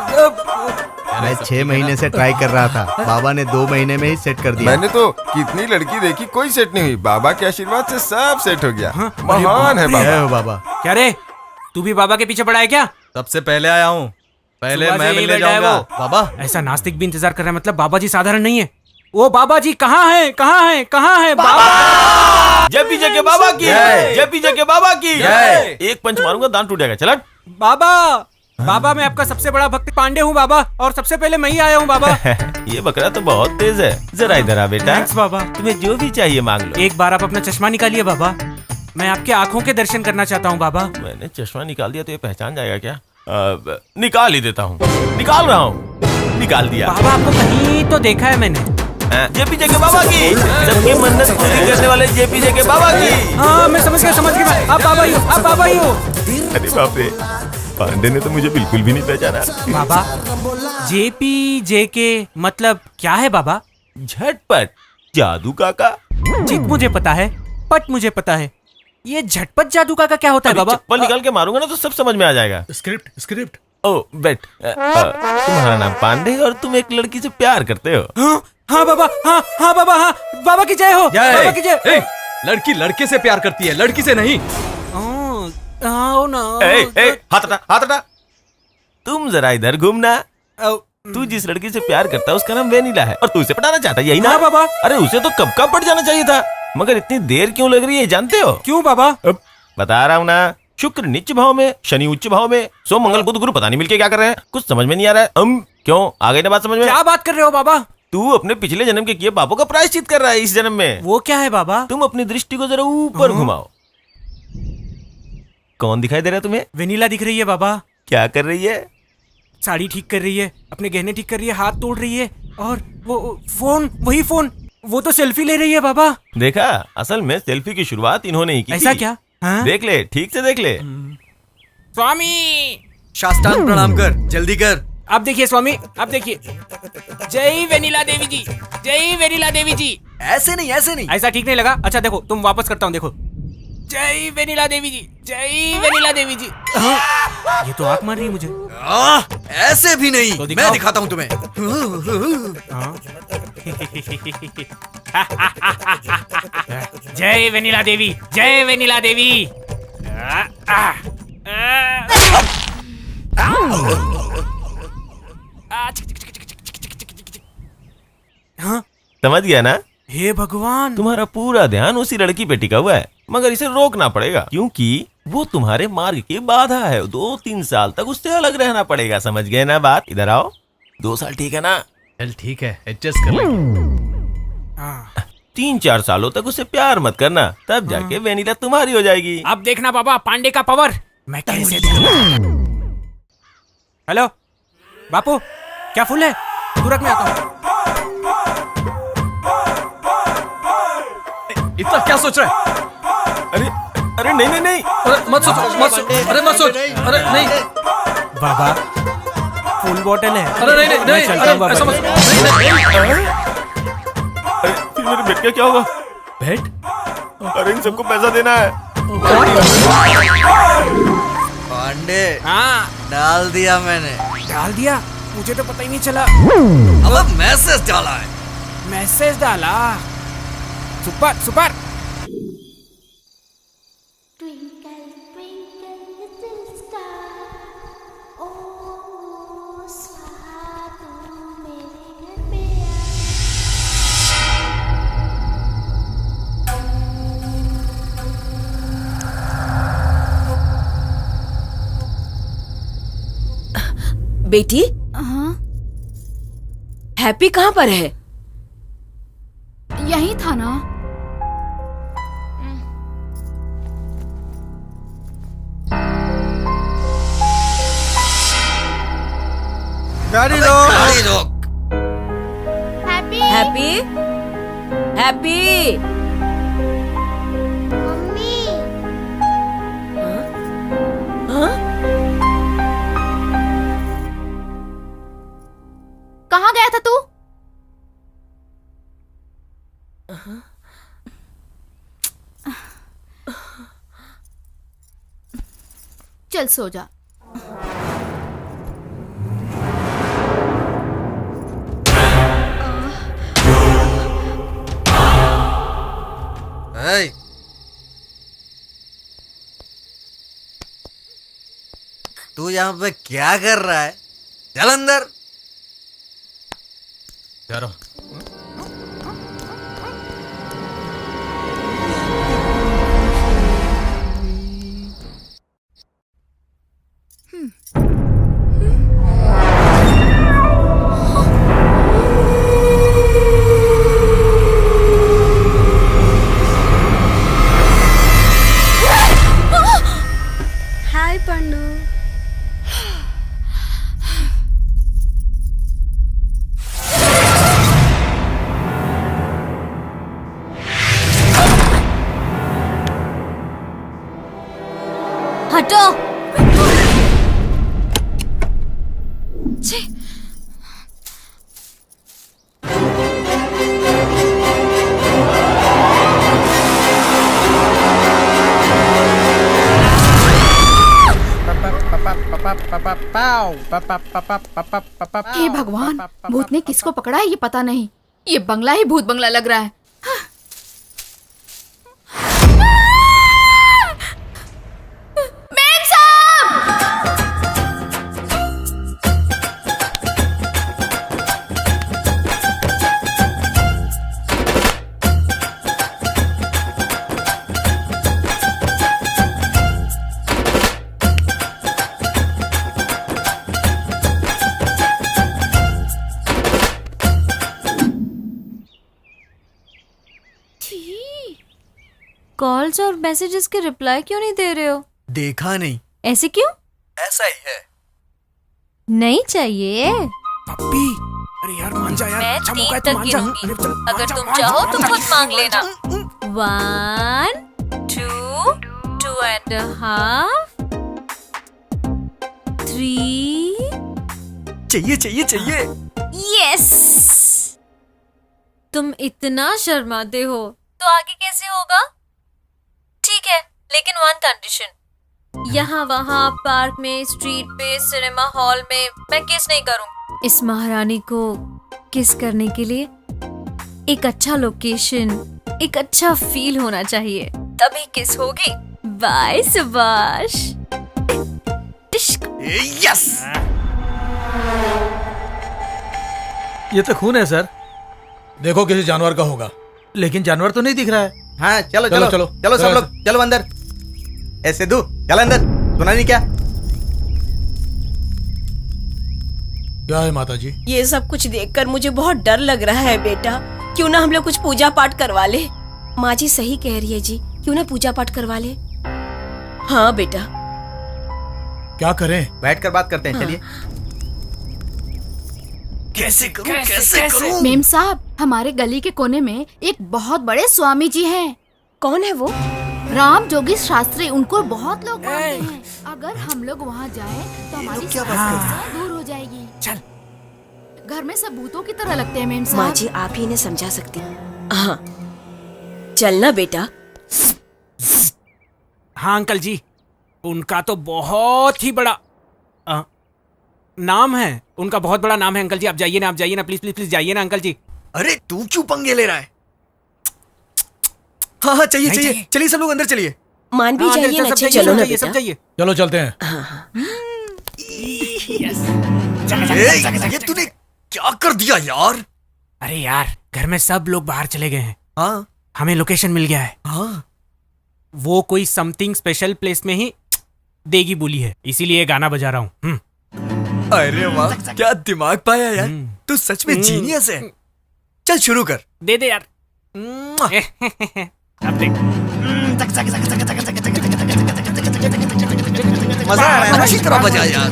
S11: मैं 6 महीने से ट्राई कर रहा था, बाबा ने 2 महीने में ही सेट कर दिया।
S12: मैंने तो कितनी लड़की देखी, कोई सेट नहीं हुई। बाबा के आशीर्वाद से सब सेट हो गया। महान है बाबा।
S1: क्या रे, तू भी बाबा के पीछे पड़ा है क्या?
S4: सबसे पहले आया हूँ, पहले
S1: सुबह
S4: मैं
S1: से
S4: मिलने
S1: बैठा है
S4: जाऊंगा।
S1: वो।
S4: बाबा,
S1: ऐसा नास्तिक भी इंतजार कर रहा है, मतलब बाबा जी साधारण नहीं है। वो बाबा जी कहाँ है, कहाँ है, कहाँ है बाबा?
S10: जेपी जेके बाबा की, जेपी जेके बाबा की। एक पंच मारूंगा, दांत टूट जाएगा। चला
S1: बाबा, बाबा मैं आपका सबसे बड़ा भक्त पांडे हूँ बाबा, और सबसे पहले मैं ही आया हूँ बाबा।
S10: ये बकरा तो बहुत तेज है। जरा इधर आ बेटा।
S1: थैंक्स बाबा।
S10: तुम्हें जो भी चाहिए मांग लो।
S1: एक बार आप अपना चश्मा निकालिए बाबा, मैं आपके आंखों के दर्शन करना चाहता हूँ बाबा।
S10: मैंने चश्मा निकाल दिया तो ये पहचान जाएगा क्या? निकाल ही देता हूँ। निकाल रहा हूँ। निकाल दिया।
S1: बाबा आपको कहीं तो देखा है मैंने।
S10: जेपी जेके बाबा की, सबकी मन्नत पूरी करने वाले जेपी जेके बाबा की।
S1: हाँ मैं समझ गया। आप बाबा ही हो, आप बाबा ही हो।
S10: अरे बाप रे, पांडे ने तो मुझे बिल्कुल भी नहीं पहचाना।
S1: बाबा जेपी जेके मतलब क्या है बाबा?
S10: झटपट जादू काका।
S1: जीत मुझे पता है, पट मुझे पता है, ये झटपट जादू काका क्या होता है बाबा?
S10: चप्पल निकाल के मारूंगा ना तो सब समझ में आ जाएगा।
S3: स्क्रिप्ट।
S10: ओ बेट, तुम्हारा नाम पांडे और तुम एक लड़की से प्यार करते हो।
S1: हाँ बाबा, हाँ बाबा, हाँ बाबा की जय हो, बाबा की जय।
S4: लड़की लड़के से प्यार करती है, लड़की से नहीं।
S10: हाथ हटा, हाथ हटा। तुम जरा इधर घूमना। तू जिस लड़की से प्यार करता है उसका नाम वेनिला है और तू उसे पटाना चाहता है, यही ना?
S1: हाँ बाबा।
S10: अरे उसे तो कब का पट जाना चाहिए था, मगर इतनी देर क्यों लग रही है जानते हो?
S1: क्यों बाबा?
S10: बता रहा हूँ ना। शुक्र नीच भाव में, शनि उच्च भाव में, सोम मंगल बुध गुरु पता नहीं मिलके क्या कर रहे हैं। कुछ समझ में नहीं आ रहा है। क्यों आ गई ना बात समझ में?
S1: क्या बात कर रहे हो बाबा?
S10: तू अपने पिछले जन्म के किए पापों का प्रायश्चित कर रहा है इस जन्म में।
S1: वो क्या है बाबा?
S10: तुम अपनी दृष्टि को जरा ऊपर घुमाओ। कौन दिखाई दे रहा है तुम्हें?
S1: वेनिला दिख रही है बाबा।
S10: क्या कर रही है?
S1: साड़ी ठीक कर रही है, अपने गहने ठीक कर रही है, हाथ तोड़ रही है, और वो फोन, वही फोन, वो तो सेल्फी ले रही है बाबा।
S10: देखा, असल में सेल्फी की शुरुआत इन्होंने ही की।
S1: ऐसा
S10: थी।
S1: क्या? हाँ?
S10: देख ले, ठीक से देख ले।
S1: स्वामी
S7: साष्टांग प्रणाम कर, जल्दी कर।
S1: आप देखिए स्वामी, आप देखिए। जय वेनिला देवी जी, जय वेनिला देवी जी।
S7: ऐसे नहीं, ऐसे नहीं।
S1: ऐसा ठीक नहीं लगा? अच्छा देखो, तुम वापस करता हूँ, देखो। जय वेनिला देवी जी, जय वेनिला देवी जी। ये तो आंख मार रही है मुझे।
S7: ऐसे भी नहीं,
S1: तो
S7: मैं दिखाता हूँ तुम्हें।
S1: जय वेनिला देवी, जय वेनिला देवी। हाँ?
S10: समझ गया ना?
S1: हे भगवान,
S10: तुम्हारा पूरा ध्यान उसी लड़की पे टिका हुआ है, मगर इसे रोकना पड़ेगा क्योंकि वो तुम्हारे मार्ग की बाधा है। 2-3 साल तक उससे अलग रहना पड़ेगा। समझ गए ना बात? इधर आओ। 2 साल ठीक है ना?
S4: चल ठीक है, एडजस्ट कर लेंगे।
S10: 3-4 सालों तक उससे प्यार मत करना, तब जाके वेनिला तुम्हारी हो जाएगी।
S1: अब देखना बाबा पांडे का पावर मैं कैसे दूंगा। हेलो बापू, क्या फूल है? तुरंत में आता हूँ।
S4: इतना क्या सोच रहा है? अरे नहीं,
S3: अरे मत सोच, अरे मत सोच, अरे नहीं
S1: बाबा, फुल बोतल है।
S3: अरे नहीं,
S1: मैं चलता हूँ बाबा।
S3: ऐसा मत,
S10: अरे फिर मेरे बेट का क्या होगा?
S4: भेंट?
S10: अरे इन सबको पैसा देना है।
S7: पांडे,
S1: हाँ
S7: डाल दिया मैंने।
S1: डाल दिया? मुझे तो पता ही नहीं चला।
S7: अब मैसेज डाला है।
S1: मैसेज डाला? Super super.
S9: बेटी, हैप्पी कहाँ पर है?
S5: यही था ना।
S7: गाड़ी रोक।
S2: Happy
S9: happy, happy.
S2: मम्मी,
S9: हाँ?
S5: कहाँ गया था तू? चल सो जा।
S7: Hey. तू यहाँ पे क्या कर रहा है? चल अंदर।
S4: जा रहा हूँ।
S2: हाय पंडू। हटो।
S5: हे भगवान, भूत ने किसको पकड़ा है ये पता नहीं। ये बंगला ही भूत बंगला लग रहा है। मेम साहब!
S2: कॉल्स और मैसेजेस के रिप्लाई क्यों नहीं दे रहे हो?
S7: देखा नहीं।
S2: ऐसे क्यों?
S7: ऐसा ही है।
S2: नहीं चाहिए।
S1: पप्पी, अरे यार मान जा यार।
S2: मैं
S1: अच्छा
S2: 3
S1: मौका है, तू
S2: तक
S1: मान जा।
S2: गिनूंगी।
S1: अरे चल,
S2: अगर
S1: मान जा,
S2: तुम
S1: मान जा,
S2: चाहो
S1: मान
S2: तो
S1: जा।
S2: खुद मांग लेना। 1, 2, 2.5, 3।
S7: चाहिए।
S2: यस। तुम इतना शर्माते हो तो आगे कैसे होगा? ठीक है, लेकिन 1 कंडीशन। यहाँ वहाँ पार्क में, स्ट्रीट पे, सिनेमा हॉल में मैं किस नहीं करूँ। इस महारानी को किस करने के लिए एक अच्छा लोकेशन, एक अच्छा फील होना चाहिए, तभी किस होगी। बाय सुभाष।
S7: यस।
S3: ये तो खून है सर। देखो किसी जानवर का होगा, लेकिन जानवर तो नहीं दिख रहा है।
S11: हाँ चलो
S3: चलो,
S11: चलो
S3: चलो।
S11: चलो सब
S3: चलो,
S11: लोग चलो अंदर। ए सिद्धू चल अंदर, सुना नहीं क्या?
S3: क्या है माता जी?
S9: ये सब कुछ देखकर मुझे बहुत डर लग रहा है बेटा। क्यों ना हम लोग कुछ पूजा पाठ करवा ले। माँ जी सही कह रही है जी, क्यों ना पूजा पाठ करवा ले। हाँ बेटा।
S3: क्या करें?
S11: बैठ कर बात करते हैं, चलिए।
S7: कैसे करूं?
S5: मेम साहब, हमारे गली के कोने में एक बहुत बड़े स्वामी जी हैं।
S9: कौन है वो?
S5: राम जोगी शास्त्री। उनको बहुत लोग मानते हैं। अगर हम लोग वहाँ जाएं तो हमारी समस्या दूर हो जाएगी।
S1: चल।
S5: घर में सब भूतों की तरह लगते हैं मेम
S9: माँ
S5: साहब।
S9: जी आप ही इन्हें समझा सकती हैं। हाँ चलना बेटा।
S1: हाँ अंकल जी, उनका तो बहुत ही बड़ा नाम है। उनका बहुत बड़ा नाम है अंकल जी। आप जाइए ना, प्लीज प्लीज प्लीज जाइए ना अंकल जी।
S7: अरे तू क्यों पंगे ले रहा है? हाँ हाँ चाहिए
S1: नहीं
S7: चाहिए,
S1: चाहिए।
S7: चलिए सब लोग अंदर चलिए।
S9: मान भी
S1: हाँ,
S9: जाइए ना।
S1: सब जाइए,
S9: चलो
S1: सब
S9: ना
S1: जाइए, सब
S9: बेटा।
S1: जाइए।
S3: चलो चलते हैं।
S7: ये तूने क्या कर दिया यार?
S1: अरे यार, घर में सब लोग बाहर चले गए हैं।
S7: हाँ
S1: हमें लोकेशन मिल गया है।
S7: हाँ।
S1: वो कोई समथिंग स्पेशल प्लेस में ही देगी बोली है, इसीलिए गाना बजा रहा हूँ।
S7: अरे वाह, क्या दिमाग पाया यार। तू सच में जीनियस है। चल शुरू कर।
S1: दे दे यार। अब देख।
S7: मजा आ रहा है ना? अच्छी तरह बजा यार।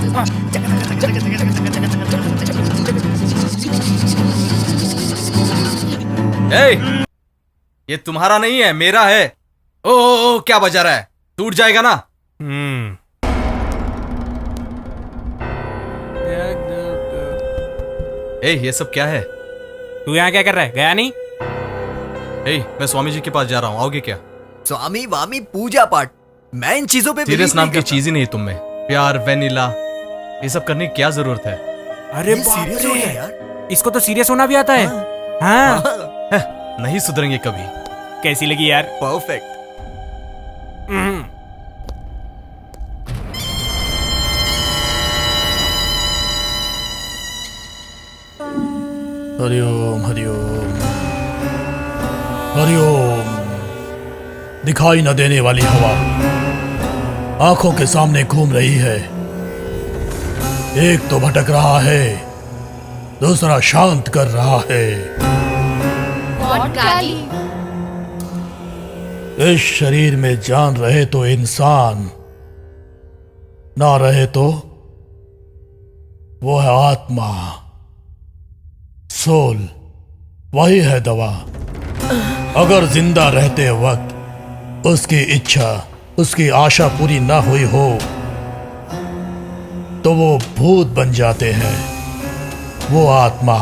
S4: ये तुम्हारा नहीं है, मेरा है। ओ क्या बजा रहा है? टूट जाएगा ना। ये सब क्या है?
S1: तू यहाँ क्या कर रहा है? गया नहीं?
S4: मैं स्वामी जी के पास जा रहा हूँ, आओगे क्या?
S7: स्वामी वामी पूजा पाठ, मैं इन चीजों पे
S4: सीरियस
S7: believe
S4: नाम
S7: नहीं
S4: की
S7: करता।
S4: चीज ही नहीं तुम में। प्यार, वेनिला, ये सब करने की क्या जरूरत है?
S1: अरे
S7: ये सीरियस हो गया यार।
S1: इसको तो सीरियस होना भी आता है। हाँ।
S4: नहीं सुधरेंगे कभी।
S1: कैसी लगी यार?
S7: परफेक्ट।
S3: हरिओम हरिओम हरिओम। दिखाई न देने वाली हवा आंखों के सामने घूम रही है। एक तो भटक रहा है, दूसरा शांत कर रहा है। इस शरीर में जान रहे तो इंसान, ना रहे तो वो है आत्मा, सोल। वही है दवा। अगर जिंदा रहते वक्त उसकी इच्छा, उसकी आशा पूरी ना हुई हो तो वो भूत बन जाते हैं। वो आत्मा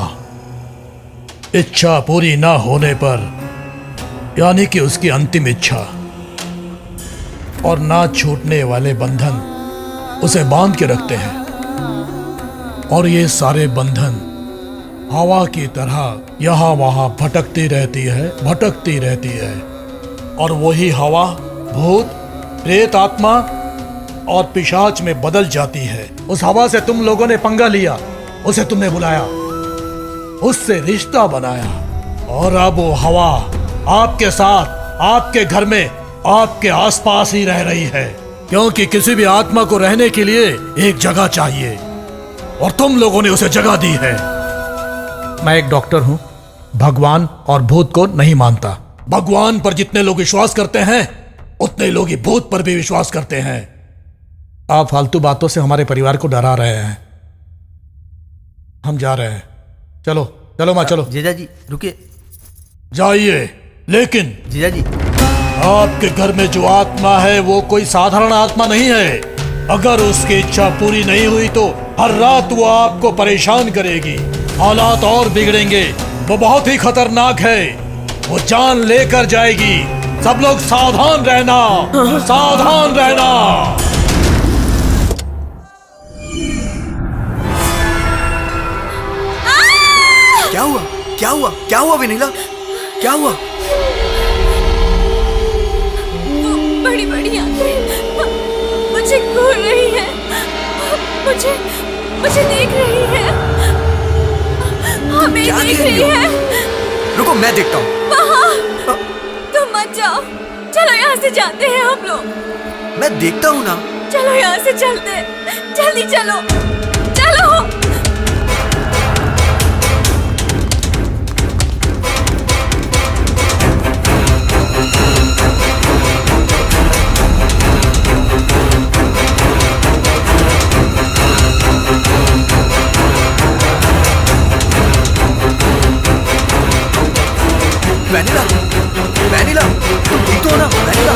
S3: इच्छा पूरी ना होने पर, यानी कि उसकी अंतिम इच्छा और ना छूटने वाले बंधन उसे बांध के रखते हैं। और ये सारे बंधन हवा की तरह यहाँ वहाँ भटकती रहती है। और वही हवा भूत, प्रेत आत्मा और पिशाच में बदल जाती है। उस हवा से तुम लोगों ने पंगा लिया, उसे तुमने बुलाया, उससे रिश्ता बनाया, और अब वो हवा आपके साथ, आपके घर में, आपके आसपास ही रह रही है। क्योंकि किसी भी आत्मा को रहने के लिए एक जगह चाहिए, और तुम लोगों ने उसे जगह दी है। मैं एक डॉक्टर हूं, भगवान और भूत को नहीं मानता। भगवान पर जितने लोग विश्वास करते हैं उतने लोग ही भूत पर भी विश्वास करते हैं। आप फालतू बातों से हमारे परिवार को डरा रहे हैं। हम जा रहे हैं। चलो चलो माँ, चलो।
S11: जीजा जी रुकिए।
S3: जाइए, लेकिन
S11: जीजा जी
S3: आपके घर में जो आत्मा है वो कोई साधारण आत्मा नहीं है। अगर उसकी इच्छा पूरी नहीं हुई तो हर रात वो आपको परेशान करेगी। हालात और बिगड़ेंगे। वो बहुत ही खतरनाक है। वो जान लेकर जाएगी। सब लोग सावधान रहना, सावधान रहना।
S7: क्या हुआ? क्या हुआ? क्या हुआ वेनिला? क्या हुआ?
S2: बड़ी बड़ी आंखें मुझे घूर रही है, मुझे देख रही है, हमें
S7: क्या
S2: देख
S7: कह
S2: रही
S7: रही हो?
S2: है।
S7: रुको, मैं देखता हूँ।
S2: वहाँ तुम मत जाओ, चलो यहाँ से जाते हैं हम लोग।
S7: मैं देखता हूँ ना।
S2: चलो यहाँ से चलते हैं, जल्दी चलो चलो।
S7: वैनिला, वैनिला, तुम ठीक तो हो ना? वैनिला।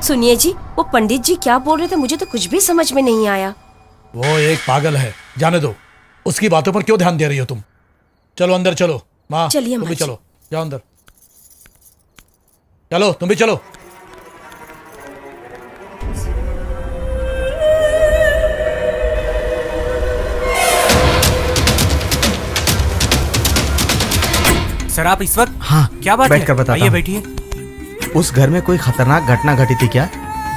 S9: सुनिए जी, वो पंडित जी क्या बोल रहे थे, मुझे तो कुछ भी समझ में नहीं आया।
S3: वो एक पागल है, जाने दो। उसकी बातों पर क्यों ध्यान दे रही हो तुम? चलो अंदर चलो। माँ,
S9: चलिए
S3: तुम भी
S9: माँ जी।
S3: चलो, जाओ अंदर। चलो, तुम भी चलो।
S1: सर आप इस वक्त?
S11: हाँ,
S1: क्या बात
S11: बैठकर
S1: है?
S11: बताता
S1: आइए
S11: हूँ।
S1: बैठिए।
S11: उस घर में कोई खतरनाक घटना घटी थी क्या?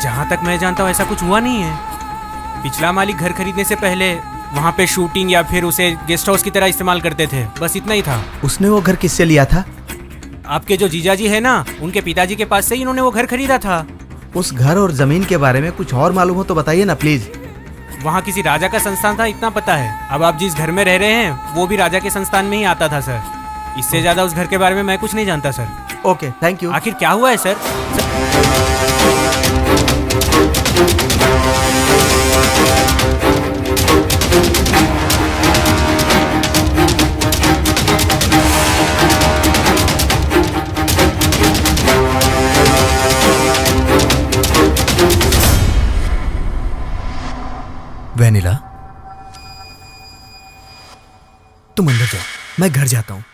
S1: जहाँ तक मैं जानता हूँ ऐसा कुछ हुआ नहीं है। पिछला मालिक घर खरीदने से पहले वहाँ पे शूटिंग या फिर उसे गेस्ट हाउस की तरह इस्तेमाल करते थे, बस इतना ही था।
S11: उसने वो घर किससे लिया था?
S1: आपके जो जीजाजी है ना, उनके पिताजी के पास से ही इन्होंने वो घर खरीदा था।
S11: उस घर और जमीन के बारे में कुछ और मालूम हो तो बताइए ना प्लीज।
S1: वहाँ किसी राजा का संस्थान था, इतना पता है। अब आप जिस घर में रह रहे हैं वो भी राजा के संस्थान में ही आता था सर। इससे ज्यादा उस घर के बारे में मैं कुछ नहीं जानता सर।
S11: Okay, thank you.
S1: आखिर क्या हुआ है सर?
S7: वैनिला, तुम अंदर जाओ, मैं घर जाता हूँ।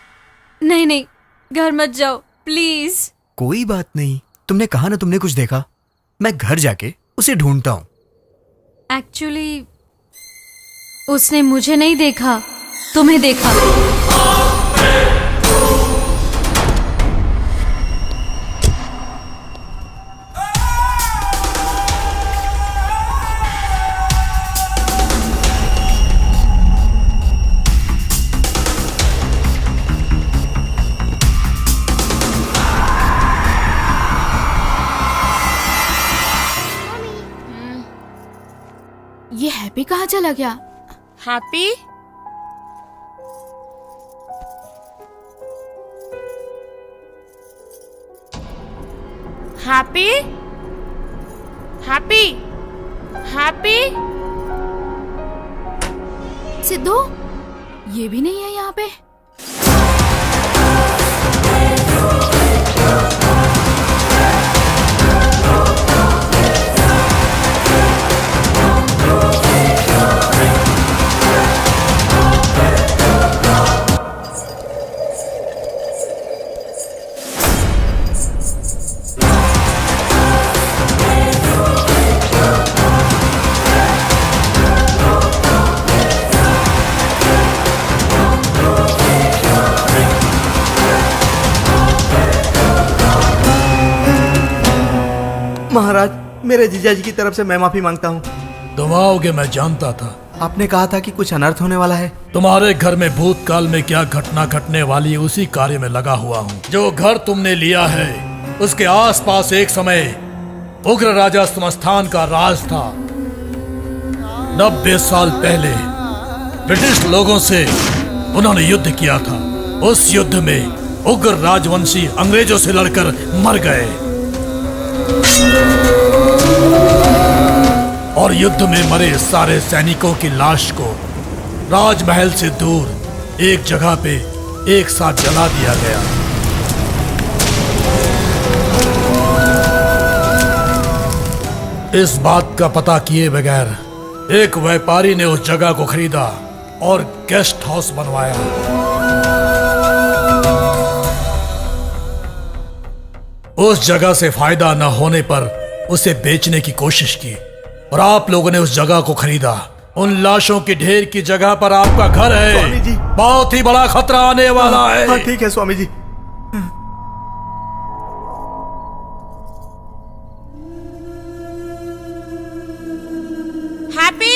S2: नहीं नहीं, घर मत जाओ प्लीज।
S7: कोई बात नहीं, तुमने कहा ना तुमने कुछ देखा। मैं घर जाके उसे ढूंढता हूँ।
S2: एक्चुअली उसने मुझे नहीं देखा, तुम्हें देखा।
S5: ये हैप्पी कहाँ चला गया?
S2: Happy, happy, happy, happy.
S5: Sidhu, ये भी नहीं है यहाँ पे।
S11: महाराज, मेरे जीजाजी की तरफ से मैं माफी मांगता हूँ।
S3: तुम आओगे मैं जानता था।
S11: आपने कहा था कि कुछ अनर्थ होने वाला है।
S3: तुम्हारे घर में भूतकाल में क्या घटना घटने वाली है उसी कार्य में लगा हुआ हूँ। जो घर तुमने लिया है उसके आसपास एक समय उग्र राजा समस्थान का राज था। 90 साल पहले ब्रिटिश लोगों से उन्होंने युद्ध किया था। उस युद्ध में उग्र राजवंशी अंग्रेजों से लड़कर मर गए और युद्ध में मरे सारे सैनिकों की लाश को राजमहल से दूर एक जगह पे एक साथ जला दिया गया। इस बात का पता किए बगैर एक व्यापारी ने उस जगह को खरीदा और गेस्ट हाउस बनवाया। उस जगह से फायदा न होने पर उसे बेचने की कोशिश की, और आप लोगों ने उस जगह को खरीदा। उन लाशों की ढेर की जगह पर आपका घर है।
S6: स्वामी जी।
S3: बहुत ही बड़ा खतरा आने वाला है।
S6: हाँ ठीक है स्वामी जी।
S2: हैप्पी,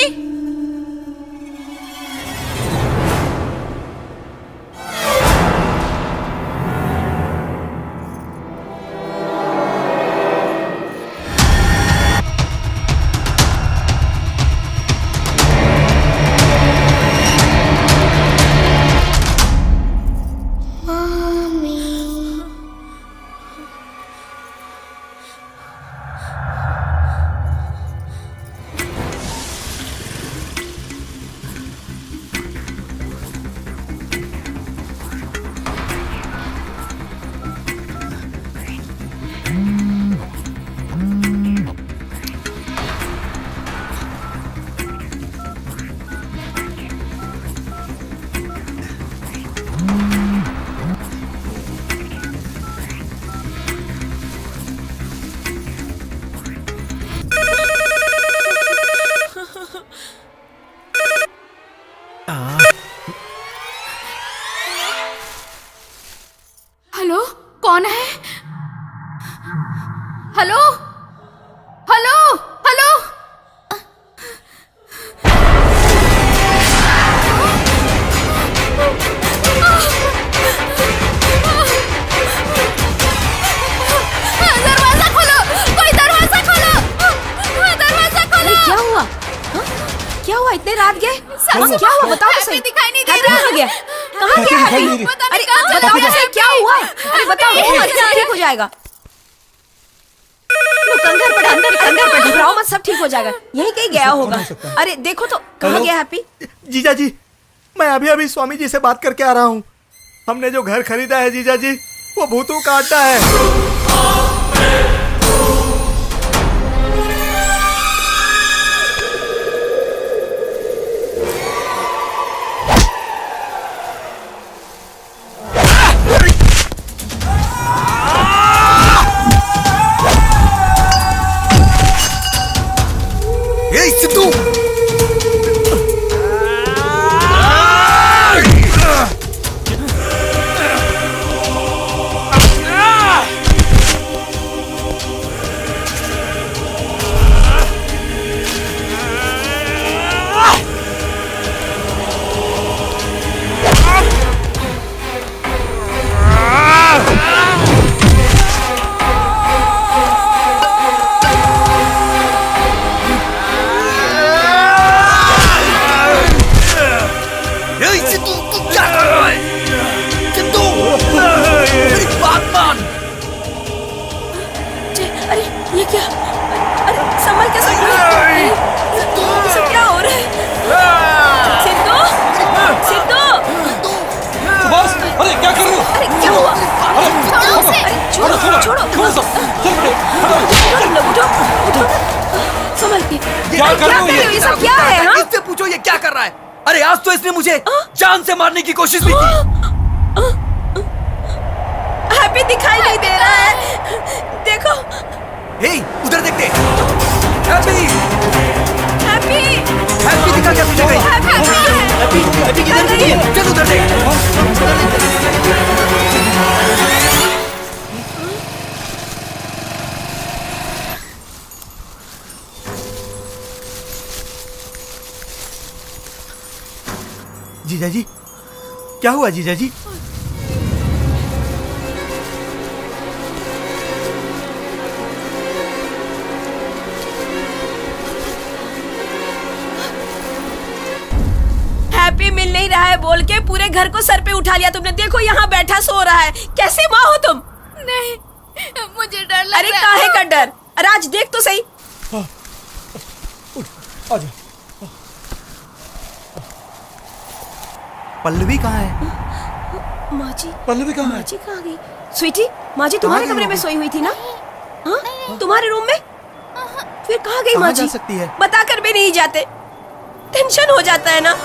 S5: हेलो, कौन है? Hello, hello, hello. दरवाजा खोलो, कोई दरवाजा खोलो, दरवाजा खोलो।
S2: क्या हुआ? हाँ? क्या हुआ? इतने रात गए? क्या हुआ? बताओ तो सही।
S5: दिखाई नहीं दे
S2: हैप्पी
S5: रहा।
S2: कहाँ गया? कहाँ गया हैप्पी? अरे बताओ तो सही, क्या हुआ? अरे बताओ, ठीक हो जाएगा। कंधर पर घबराओ मत, सब ठीक हो जाएगा। यहीं कहीं गया होगा। अरे देखो तो, कहाँ गया हैप्पी?
S6: जीजा जी, मैं अभी अभी स्वामी जी से बात करके आ रहा हूँ। हमने जो घर खरीदा है जीजा जी, वो भूतों का अड्डा है।
S7: ए सिद्धू,
S2: अरे ये क्या? अरे संभल के सब क्या हो रहा है? सिद्धू, सिद्धू,
S3: बस, अरे क्या कर रहे हो?
S2: अरे क्या हुआ? छोड़ो उसे। अरे छोड़ो। उठो। संभल के।
S7: क्या कर रहे हो
S2: ये सब क्या है? हाँ?
S7: इससे पूछो ये क्या कर रहा है। अरे आज तो इसने मुझे जान से मारने की कोशिश भी की।
S2: हैप्पी दिखाई नहीं दे रहा है, देखो।
S7: हे, उधर देखते। हैप्पी दिखा क्या तुझे कहीं? हैप्पी किधर गई है? चल उधर देख।
S6: जीजा जी, क्या हुआ जीजा जी?
S2: हैप्पी मिल नहीं रहा है बोल के पूरे घर को सर पे उठा लिया तुमने। देखो यहाँ बैठा सो रहा है। कैसे माँ हो तुम?
S5: नहीं, मुझे डर लग
S2: अरे
S5: रहा है।
S2: काहे का डर? राज देख तो सही।
S3: आजा।
S6: पल्लवी कहाँ है?
S2: माँ जी,
S3: पल्लवी कहाँ है?
S2: माँ जी कहाँ गई? स्वीटी, माँ जी तुम्हारे कमरे में सोई हुई थी ना? हाँ, तुम्हारे रूम में? फिर कहाँ गई माँ
S6: जा
S2: जी?
S6: सकती है?
S2: बता कर भी नहीं जाते, टेंशन हो जाता है ना।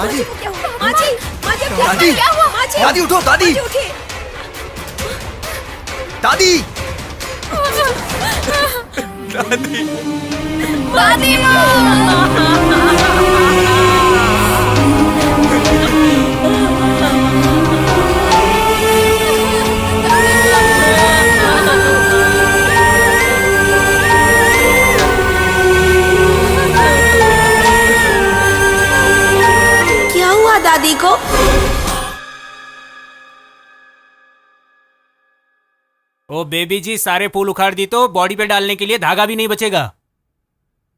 S2: माँ जी माँ जी
S7: दादी
S2: क्या हुआ माँ जी
S7: दादी उठो दादी
S2: माँ जी उठिए
S7: दादी
S5: दादी
S2: क्या हुआ दादी को?
S1: ओ बेबी जी, सारे फूल उखाड़ दी तो बॉडी पे डालने के लिए धागा भी नहीं बचेगा।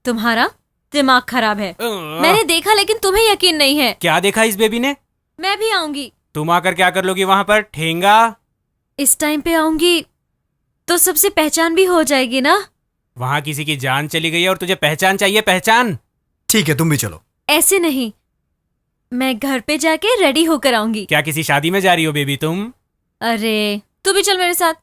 S13: तुम्हारा दिमाग खराब है। मैंने देखा लेकिन तुम्हें यकीन नहीं है।
S1: क्या देखा इस बेबी ने?
S13: मैं भी आऊंगी।
S1: तुम आकर क्या कर लोगी वहां पर? ठेंगा?
S13: इस टाइम पे आऊंगी तो सबसे पहचान भी हो जाएगी ना।
S1: वहां किसी की जान चली गई है और तुझे पहचान चाहिए? पहचान?
S7: ठीक है तुम भी चलो।
S13: ऐसे नहीं, मैं घर पे जाके रेडी होकर आऊंगी।
S1: क्या किसी शादी में जा रही हो बेबी तुम?
S13: अरे तू भी चल मेरे साथ।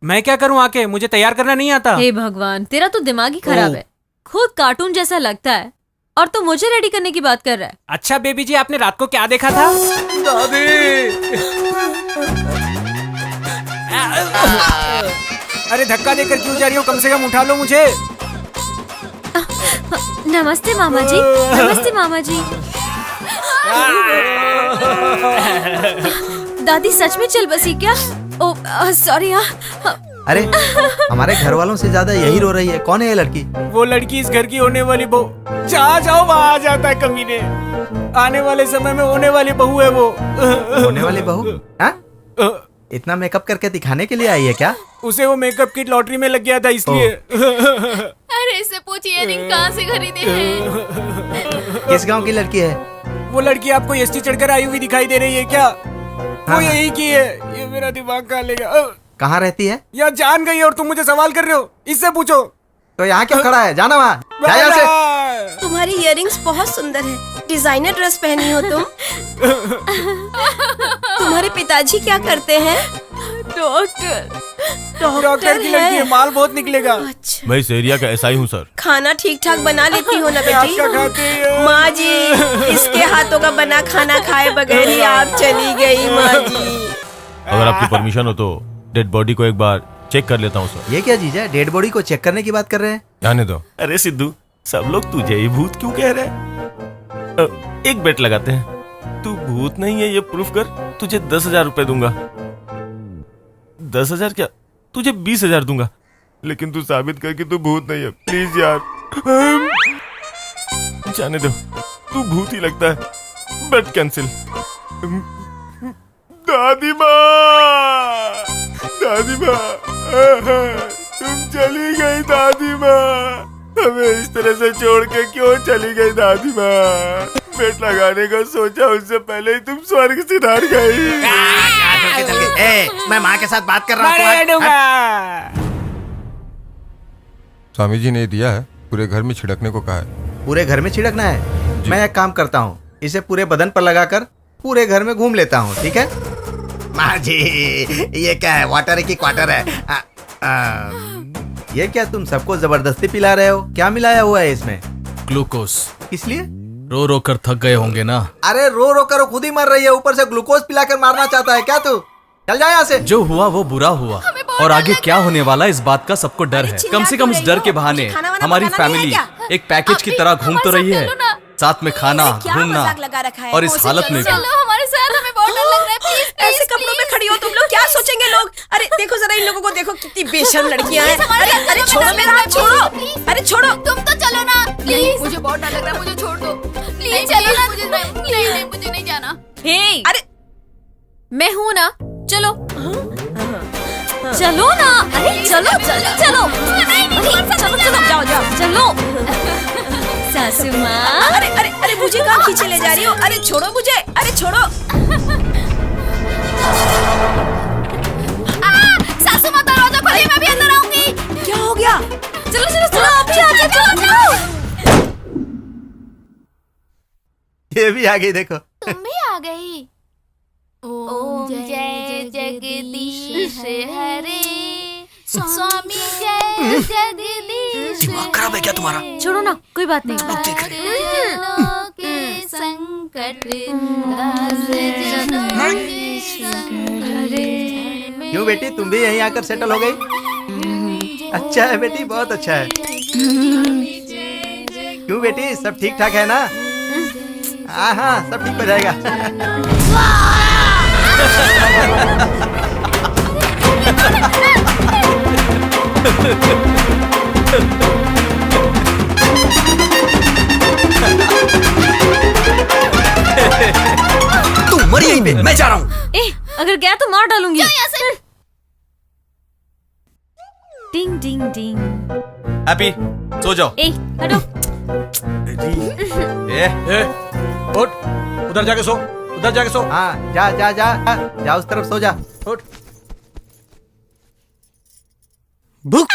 S1: मैं क्या करूं आके? मुझे तैयार करना नहीं आता।
S13: हे भगवान, तेरा तो दिमाग ही खराब है। खुद कार्टून जैसा लगता है और तू मुझे रेडी करने की बात कर रहा है।
S1: अच्छा बेबी जी, आपने रात को क्या देखा था?
S6: दादी
S1: अरे धक्का देकर क्यों जा रही हो? कम से कम उठा लो मुझे।
S13: नमस्ते मामा जी। नमस्ते मामा जी। दादी सच में चल बसी क्या? ओ सॉरी।
S11: अरे हमारे घर वालों से ज्यादा यही रो रही है। कौन है ये लड़की?
S1: वो लड़की इस घर की होने वाली बहू। जहाँ जाओ वहाँ आ जाता है कमीने। आने वाले समय में होने वाली बहू है वो।
S11: होने वाली बहू? हाँ? इतना मेकअप करके दिखाने के लिए आई है क्या?
S1: उसे वो मेकअप किट लॉटरी में लग गया था इसलिए।
S5: अरे इससे पूछिए रिंग कहाँ से खरीदे हैं?
S11: किस गांव की लड़की है?
S1: वो लड़की आपको एसटी चढ़कर आई हुई दिखाई दे रही है क्या? वो यही की है। ये मेरा दिमाग खा लेगा।
S11: कहाँ रहती है?
S1: यहाँ जान गई और तुम मुझे सवाल कर रहे हो? इससे पूछो।
S11: तो यहाँ क्यों खड़ा है? जाना वहाँ। जा यहाँ से।
S2: तुम्हारी इयररिंग्स बहुत सुंदर है। डिजाइनर ड्रेस पहनी हो तुम। तुम्हारे पिताजी क्या करते हैं?
S1: डॉक्टर की लड़की है, माल बहुत निकलेगा।
S2: अच्छा,
S10: मैं इस एरिया का एसआई हूँ सर।
S2: खाना ठीक ठाक बना लेती हो ना
S1: क्या
S2: बेटी?
S1: खाती हो?
S2: माँ जी, इसके हाथों का बना खाना खाए बगैर ही आप चली गई माँ जी।
S10: अगर आपकी परमिशन हो तो डेड बॉडी को एक बार चेक कर लेता हूँ सर।
S11: ये क्या जीजा, डेड बॉडी को चेक करने की बात कर रहे हैं?
S10: जाने दो। अरे सिद्धू, सब लोग तुझे ही भूत क्यों कह रहे हैं? एक बेट लगाते हैं, तू भूत नहीं है ये प्रूफ कर, तुझे 10,000 रुपए दूंगा। 10,000 क्या, तुझे 20,000 दूंगा, लेकिन तू साबित कर कि तू भूत नहीं है। प्लीज यार। जाने दो, तू भूत ही लगता है। बेट कैंसिल। दादी माँ, दादी माँ, तुम चली गई दादी माँ। हमें इस तरह से छोड़ के क्यों चली गई दादी माँ? पेट लगाने का सोचा उससे पहले ही तुम स्वर्ग से हार गई।
S11: मैं माँ के साथ बात कर रहा हूँ।
S12: स्वामी जी ने दिया है, पूरे घर में छिड़कने को कहा है।
S11: पूरे घर में छिड़कना है? मैं एक काम करता हूँ, इसे पूरे बदन पर लगाकर पूरे घर में घूम लेता हूँ। ठीक है माँ जी? ये क्या है, वाटर है कि क्वार्टर है? ये क्या तुम सबको जबरदस्ती पिला रहे हो? क्या मिलाया हुआ है इसमें?
S3: ग्लूकोज।
S11: किस लिए?
S3: रो रो कर थक गए होंगे ना।
S11: अरे रो रो कर खुद ही मर रही है, ऊपर से ग्लूकोज पिलाकर मारना चाहता है क्या तू? चल जा यहाँ से।
S7: जो हुआ वो बुरा हुआ, और आगे क्या होने वाला इस बात का सबको डर है। कम से कम इस डर के बहाने हमारी फैमिली एक पैकेज की तरह घूम तो रही है, साथ में खाना, घूमना, और इस हालत में भी।
S5: चलो हमारे साथ, हमें बहुत डर लग रहा है। प्लीज
S2: ऐसे कपड़ों में खड़ी हो तुम लोग, क्या सोचेंगे लोग? अरे देखो जरा इन लोगों को, देखो कितनी बेशर्म लड़कियां हैं। अरे अरे छोड़ो मेरा हाथ, छोड़ो। अरे छोड़ो।
S5: तुम तो चलो ना प्लीज। मुझे बहुत डर लग रहा है, मुझे छोड़ दो प्लीज। चलो ना, मुझे नहीं जाना।
S13: हे,
S2: अरे
S13: मैं हूँ ना, चलो चलो ना। अरे चलो चलो चलो, चलो चलो, जाओ जाओ, चलो। सासू माँ।
S2: अरे अरे अरे मुझे कहाँ खींचे ले जा रही हो? अरे छोड़ो मुझे, अरे छोड़ो।
S5: सासू माँ दरवाजा खोलिए, मैं भी अंदर आऊंगी।
S2: क्या हो गया?
S13: चलो चलो चलो, आप भी आ जाओ, चलो चलो।
S11: ये भी आ गई, देखो।
S5: तुम भी आ गई। ओम जय जगदीश हरे, स्वामी जय जगदीश।
S7: दिमाग खराब है क्या तुम्हारा?
S13: छोड़ो ना, कोई बात नहीं।
S5: जनों के संकट
S11: क्यों बेटी, तुम भी यहीं आकर सेटल हो गई? अच्छा है बेटी, बहुत अच्छा है। क्यों बेटी, सब ठीक ठाक है ना? हाँ हाँ, सब ठीक हो जाएगा।
S7: तू मर यहीं पे, मैं जा रहा हूँ।
S13: अगर गया तो मार डालूंगी। टिंग टिंग टिंग।
S4: हैप्पी, सो जाओ।
S13: हटो।
S3: उठ, उधर जाके सो, उधर जाके सो।
S11: हाँ, जा जा जा जा, उस तरफ सो जा।
S3: उठ।
S7: भूख।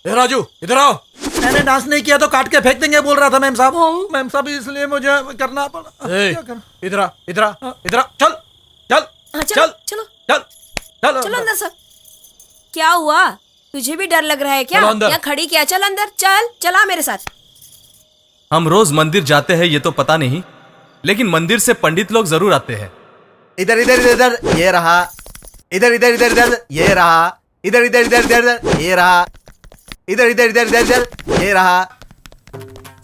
S3: ए राजू, इधर आओ। मैंने डांस नहीं किया तो काट के फेंक देंगे बोल रहा था मैम साहब। मैम साहब, इसलिए मुझे करना पड़ा। इधर आ, इधर आ, इधर आ, चल चल
S2: चलो
S3: चल
S2: चलो
S3: चल चल
S2: चलो अंदर सब। क्या हुआ, तुझे भी डर लग रहा है क्या?
S3: चलो अंदर।
S2: यहाँ खड़ी क्या, चल अंदर चल, चला मेरे साथ।
S4: हम रोज मंदिर जाते हैं ये तो पता नहीं, लेकिन मंदिर से पंडित लोग जरूर आते हैं।
S11: इधर इधर इधर इधर, ये रहा। इधर इधर इधर इधर, ये रहा। इधर इधर इधर इधर इधर, ये रहा। इधर इधर इधर इधर इधर, ये रहा।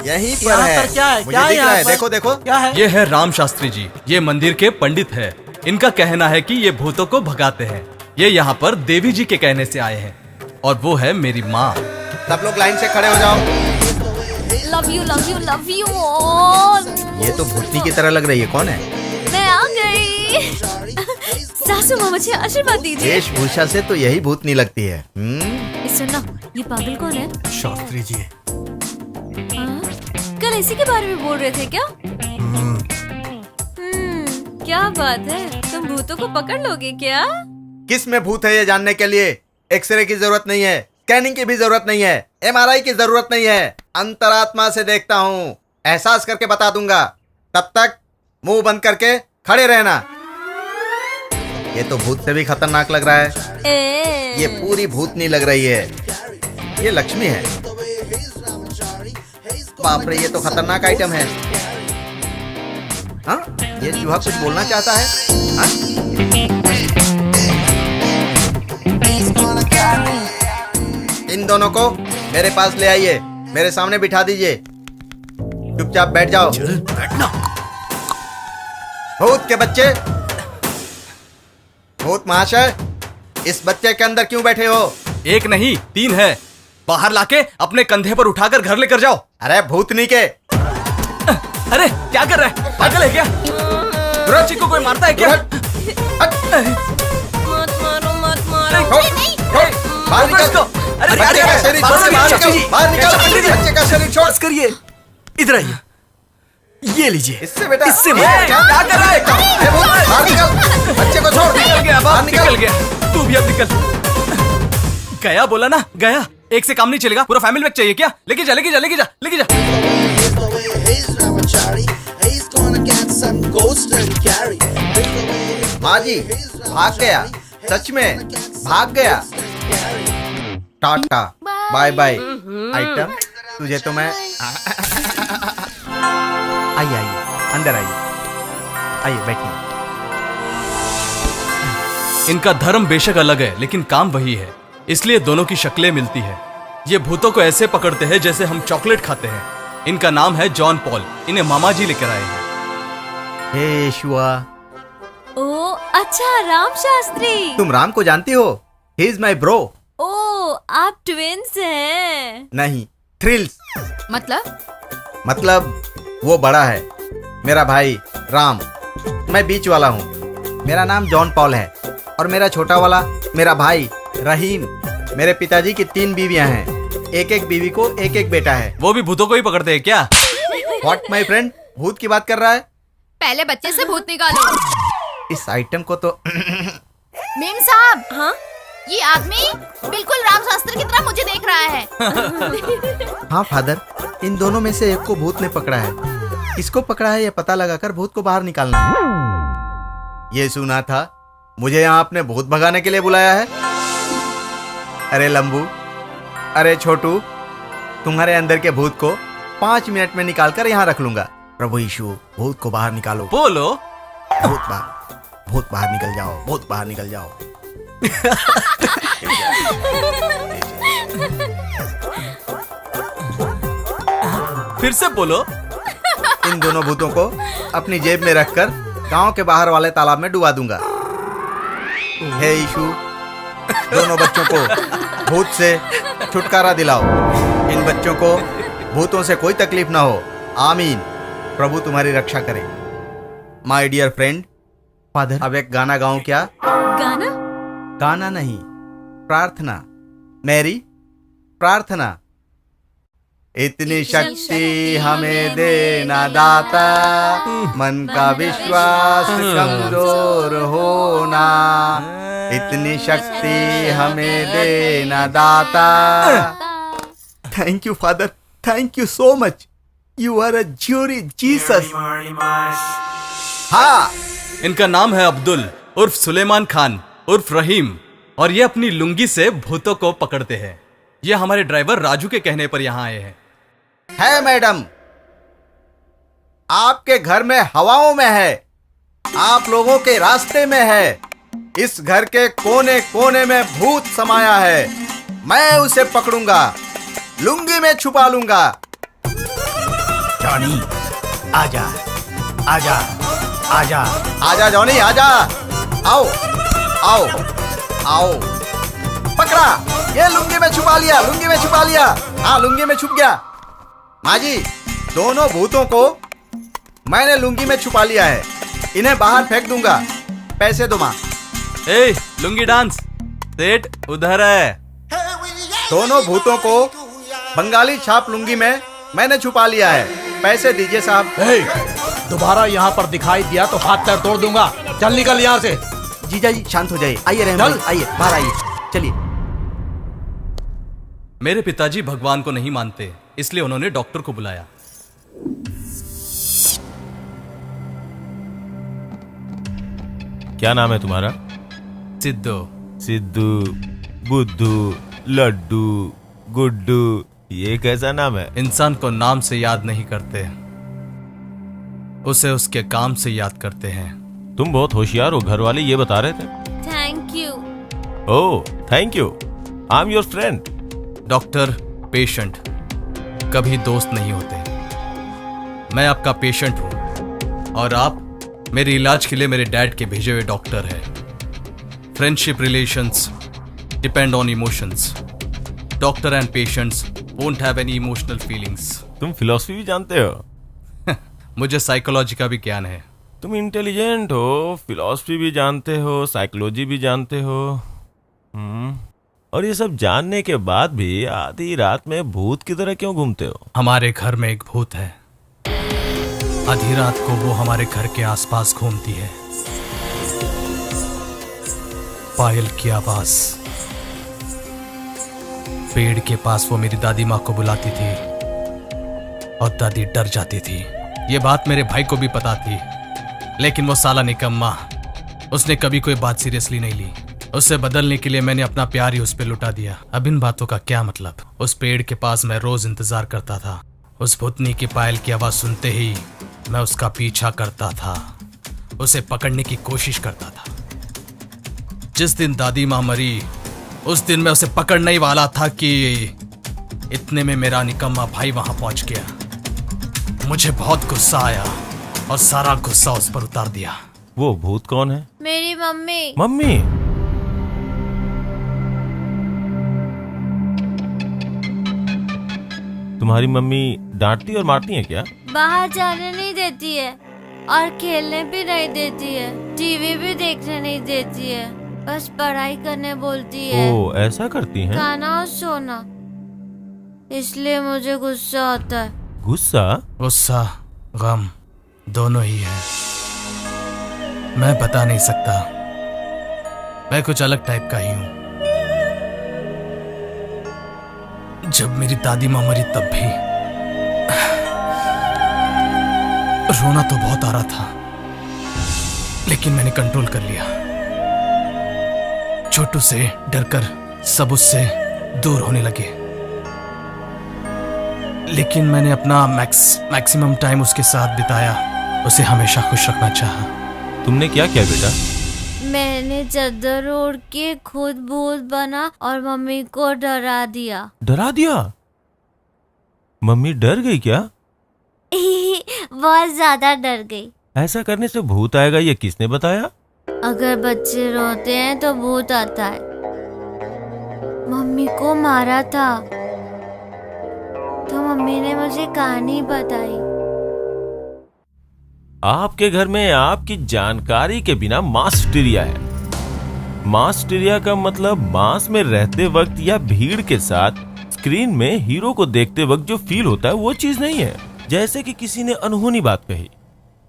S11: यहीं पर
S3: यहाँ
S11: है।
S3: पर क्या है?
S11: मुझे
S3: क्या है
S11: दिख रहा
S3: यहाँ
S11: है,
S3: पर?
S11: देखो देखो।
S3: क्या है?
S4: ये है राम शास्त्री जी, ये मंदिर के पंडित है। इनका कहना है कि ये भूतों को भगाते हैं। ये यहाँ पर देवी जी के कहने से आए हैं, और वो है मेरी माँ।
S11: सब लोग लाइन से खड़े हो जाओ।
S13: Love you love you love you.
S11: ये तो भूतनी की तरह लग रही है, कौन है?
S13: मैं आ गई। सासू माँ, मुझे आशीर्वाद दीजिए।
S11: वेशभूषा से तो यही भूतनी लगती है।
S13: सुनना, ये पागल कौन है?
S3: शास्त्री जी।
S13: कल इसी के बारे में बोल रहे थे क्या? क्या बात है, तुम भूतों को पकड़ लोगे क्या?
S11: किस में भूत है ये जानने के लिए एक्सरे की जरूरत नहीं है, स्कैनिंग की भी जरूरत नहीं है, MRI की जरूरत नहीं है। अंतरात्मा से देखता हूँ, एहसास करके बता दूंगा। तब तक मुंह बंद करके खड़े रहना। ये तो भूत से भी खतरनाक लग रहा है। ये पूरी भूतनी लग रही है। ये लक्ष्मी है। बाप रे, ये तो खतरनाक आइटम है। हाँ, ये चूहा कुछ बोलना चाहता है। हाँ? इन दोनों को मेरे पास ले आइए, मेरे सामने बिठा दीजिए। चुपचाप बैठ जाओ।
S7: बैठना।
S11: भूत के बच्चे, भूत महाशय, इस बच्चे के अंदर क्यों बैठे हो?
S4: एक नहीं 3 है। बाहर लाके अपने कंधे पर उठाकर घर लेकर जाओ।
S11: अरे भूतनी के।
S4: अरे क्या कर रहा है, पागल है क्या? रुचि को कोई मारता है क्या?
S2: मत मारो मत मारो।
S11: बाहर निकल।
S4: अरे
S11: बच्चे का शरीर छोड़ के बाहर निकल। बाहर निकल। बच्चे का शरीर छोड़।
S7: बस करिए, इधर आइए। ये लीजिए।
S11: इससे बेटा,
S7: इससे
S11: क्या कर रहा है? बाहर निकल। बच्चे को छोड़।
S4: निकल गया बाप,
S11: निकल।
S4: निकल गया। तू भी अब निकल। गया बोला ना, गया। एक से काम नहीं चलेगा, पूरा फैमिली पैक चाहिए क्या? लेके जा लेके जा लेके जा लेके जा।
S11: माँ जी, भाग गया, सच में भाग गया। Tata bye bye. आइटम, तुझे तो मैं आइए आइए, अंदर आइए, आइए बैठिए।
S4: इनका धर्म बेशक अलग है, लेकिन काम वही है, इसलिए दोनों की शक्लें मिलती है। ये भूतों को ऐसे पकड़ते हैं जैसे हम चॉकलेट खाते हैं। इनका नाम है जॉन पॉल। इन्हें मामा जी लेकर आए हैं।
S11: हे शुआ,
S13: ओ अच्छा, राम शास्त्री।
S11: तुम राम को जानती हो? He is my bro.
S13: ओ, आप ट्विंस हैं?
S11: नहीं, थ्रिल्स।
S5: मतलब
S11: वो बड़ा है, मेरा भाई राम। मैं बीच वाला हूँ। मेरा नाम जॉन पॉल है, और मेरा छोटा वाला मेरा भाई रहीम। मेरे पिताजी की 3 बीवियां हैं। एक एक बीवी को एक एक बेटा है।
S4: वो भी भूतों को ही पकड़ते हैं क्या?
S11: व्हाट माय फ्रेंड, भूत की बात कर रहा है?
S5: पहले बच्चे से भूत निकालो।
S11: इस आइटम को तो
S5: मेम साहब, हाँ, ये आदमी बिल्कुल राम शास्त्री की तरह मुझे देख रहा है।
S11: हाँ फादर, इन दोनों में से एक को भूत ने पकड़ा है। इसको पकड़ा है, ये पता लगाकर भूत को बाहर निकालना है। ये सुना था मुझे यहाँ आपने भूत भगाने के लिए बुलाया है। अरे लंबू, अरे छोटू, तुम्हारे अंदर के भूत को 5 मिनट में निकालकर यहाँ रख लूंगा। प्रभु यीशु, भूत को बाहर निकालो।
S4: बोलो।
S11: भूत बाहर निकल जाओ, भूत बाहर निकल जाओ।
S4: फिर से बोलो।
S11: इन दोनों भूतों को अपनी जेब में रखकर गांव के बाहर वाले तालाब में डुबा दूंगा। हे यीशु, दोनों बच्चों को भूत से छुटकारा दिलाओ। इन बच्चों को भूतों से कोई तकलीफ ना हो। आमीन। प्रभु तुम्हारी रक्षा करे। माय डियर फ्रेंड, फादर, अब एक गाना गाऊं क्या?
S13: गाना?
S11: गाना नहीं, प्रार्थना। मैरी, प्रार्थना। इतनी शक्ति हमें देना दाता, मन का विश्वास कमजोर होना। इतनी शक्ति हमें देना दाता। Thank you father, thank you so much. You are a jury Jesus.
S4: हाँ, इनका नाम है अब्दुल उर्फ सुलेमान खान उर्फ रहीम, और ये अपनी लुंगी से भूतों को पकड़ते हैं। ये हमारे ड्राइवर राजू के कहने पर यहाँ आए हैं।
S11: है मैडम, आपके घर में हवाओं में है, आप लोगों के रास्ते में है। इस घर के कोने कोने में भूत समाया है। मैं उसे पकड़ूंगा, लुंगी में छुपा लूंगा। जॉनी, आजा, आजा, आजा, आजा जॉनी, आजा। आओ, आओ, आओ। पकड़ा, ये लुंगी में छुपा लिया, लुंगी में छुपा लिया। हाँ, लुंगी में छुप गया। माँ जी, दोनों भूतों को मैंने लुंगी में छुपा लिया है। इन्हें बाहर फेंक दूंगा। पैसे दो माँ।
S4: ए, लुंगी डांस। सेठ उधर है।
S11: दोनों भूतों को बंगाली छाप लुंगी में मैंने छुपा लिया है। पैसे दीजिए साहब।
S3: दोबारा यहाँ पर दिखाई दिया तो हाथ पैर तोड़ दूंगा। चल निकल यहाँ से।
S11: जीजा जी शांत हो जाइए। आइए रहमान भाई, आइए बाहर आइए। चलिए।
S4: मेरे पिताजी भगवान को नहीं मानते, इसलिए उन्होंने डॉक्टर को बुलाया।
S10: क्या नाम है तुम्हारा?
S4: सिद्धू।
S10: सिद्धू, बुद्धू, लड्डू, गुड्डू, ये कैसा नाम है?
S4: इंसान को नाम से याद नहीं करते, उसे उसके काम से याद करते हैं।
S10: तुम बहुत होशियार हो, घर वाले ये बता रहे थे।
S13: Thank you.
S10: Oh, thank you. I am your friend.
S4: Doctor, patient कभी दोस्त नहीं होते। मैं आपका पेशेंट हूं और आप मेरे इलाज के लिए मेरे डैड के भेजे हुए डॉक्टर हैं। Friendship relations depend on emotions. Doctor and patients won't have any emotional feelings.
S10: तुम फिलॉसफी भी जानते हो?
S4: मुझे साइकोलॉजी का भी ज्ञान है।
S10: तुम इंटेलिजेंट हो, फिलॉसफी भी जानते हो, साइकोलॉजी भी जानते हो। और ये सब जानने के बाद भी आधी रात में भूत की तरह क्यों घूमते हो?
S4: हमारे घर में एक भूत है। आधी रात को वो हमारे घर के आसपास घूमती है। पायल की आवाज। पेड़ के पास वो मेरी दादी माँ को बुलाती थी और दादी डर जाती थी। ये बात मेरे भाई को भी पता थी, लेकिन वो साला निकम्मा, उसने कभी कोई बात सीरियसली नहीं ली। उससे बदलने के लिए मैंने अपना प्यार ही उस पर लुटा दिया। अब इन बातों का क्या मतलब? उस पेड़ के पास मैं रोज इंतजार करता था। उस भूतनी की पायल की आवाज सुनते ही मैं उसका पीछा करता था, उसे पकड़ने की कोशिश करता था। जिस दिन दादी माँ मरी, उस दिन मैं उसे पकड़ने ही वाला था कि इतने में मेरा निकम्मा भाई वहां पहुंच गया। मुझे बहुत गुस्सा आया और सारा गुस्सा उस पर उतार दिया।
S10: वो भूत कौन है?
S13: मेरी मम्मी।
S10: मम्मी? तुम्हारी मम्मी डांटती और मारती है क्या?
S13: बाहर जाने नहीं देती है और खेलने भी नहीं देती है, टीवी भी देखने नहीं देती है, बस पढ़ाई करने बोलती है।
S10: ओ, ऐसा करती हैं?
S13: खाना और सोना। इसलिए मुझे गुस्सा आता है।
S10: गुस्सा?
S4: गुस्सा, गम दोनों ही है। मैं बता नहीं सकता, मैं कुछ अलग टाइप का ही हूं। जब मेरी दादी माँ मरी तब भी
S3: रोना तो बहुत आ रहा था, लेकिन मैंने कंट्रोल कर लिया। छोटू से डरकर सब उससे दूर होने लगे, लेकिन मैंने अपना मैक्सिमम टाइम उसके साथ बिताया। उसे हमेशा खुश रखना चाहा।
S10: तुमने क्या किया बेटा?
S13: मैंने चादर ओढ़ के खुद भूत बना और मम्मी को डरा दिया।
S10: डरा दिया? मम्मी डर गई क्या?
S13: बहुत ज्यादा डर गई।
S10: ऐसा करने से भूत आएगा ये किसने बताया?
S13: अगर बच्चे रोते हैं तो भूत आता है। मम्मी को मारा था तो मम्मी ने मुझे कहानी बताई।
S10: आपके घर में आपकी जानकारी के बिना मास हिस्टीरिया है। मास हिस्टीरिया का मतलब मास में रहते वक्त या भीड़ के साथ स्क्रीन में हीरो को देखते वक्त जो फील होता है वो चीज नहीं है। जैसे कि किसी ने अनहोनी बात कही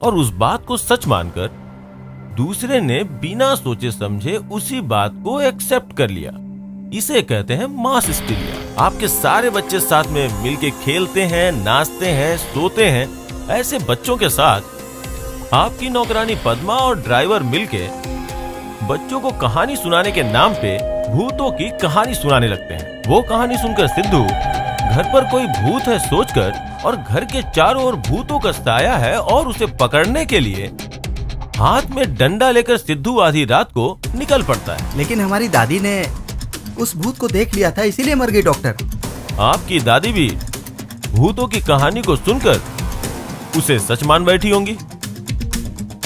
S10: और उस बात को सच मानकर दूसरे ने बिना सोचे समझे उसी बात को एक्सेप्ट कर लिया, इसे कहते हैं मास हिस्टीरिया। आपके सारे बच्चे साथ में मिलके खेलते हैं, नाचते हैं, सोते हैं। ऐसे बच्चों के साथ आपकी नौकरानी पद्मा और ड्राइवर मिलके बच्चों को कहानी सुनाने के नाम पे भूतों की कहानी सुनाने लगते हैं। वो कहानी सुनकर सिद्धू घर पर कोई भूत है सोचकर और घर के चारों ओर भूतों का साया है और उसे पकड़ने के लिए हाथ में डंडा लेकर सिद्धू आधी रात को निकल पड़ता है।
S11: लेकिन हमारी दादी ने उस भूत को देख लिया था, इसीलिए मर गई डॉक्टर।
S10: आपकी दादी भी भूतों की कहानी को सुनकर उसे सच मान बैठी होंगी।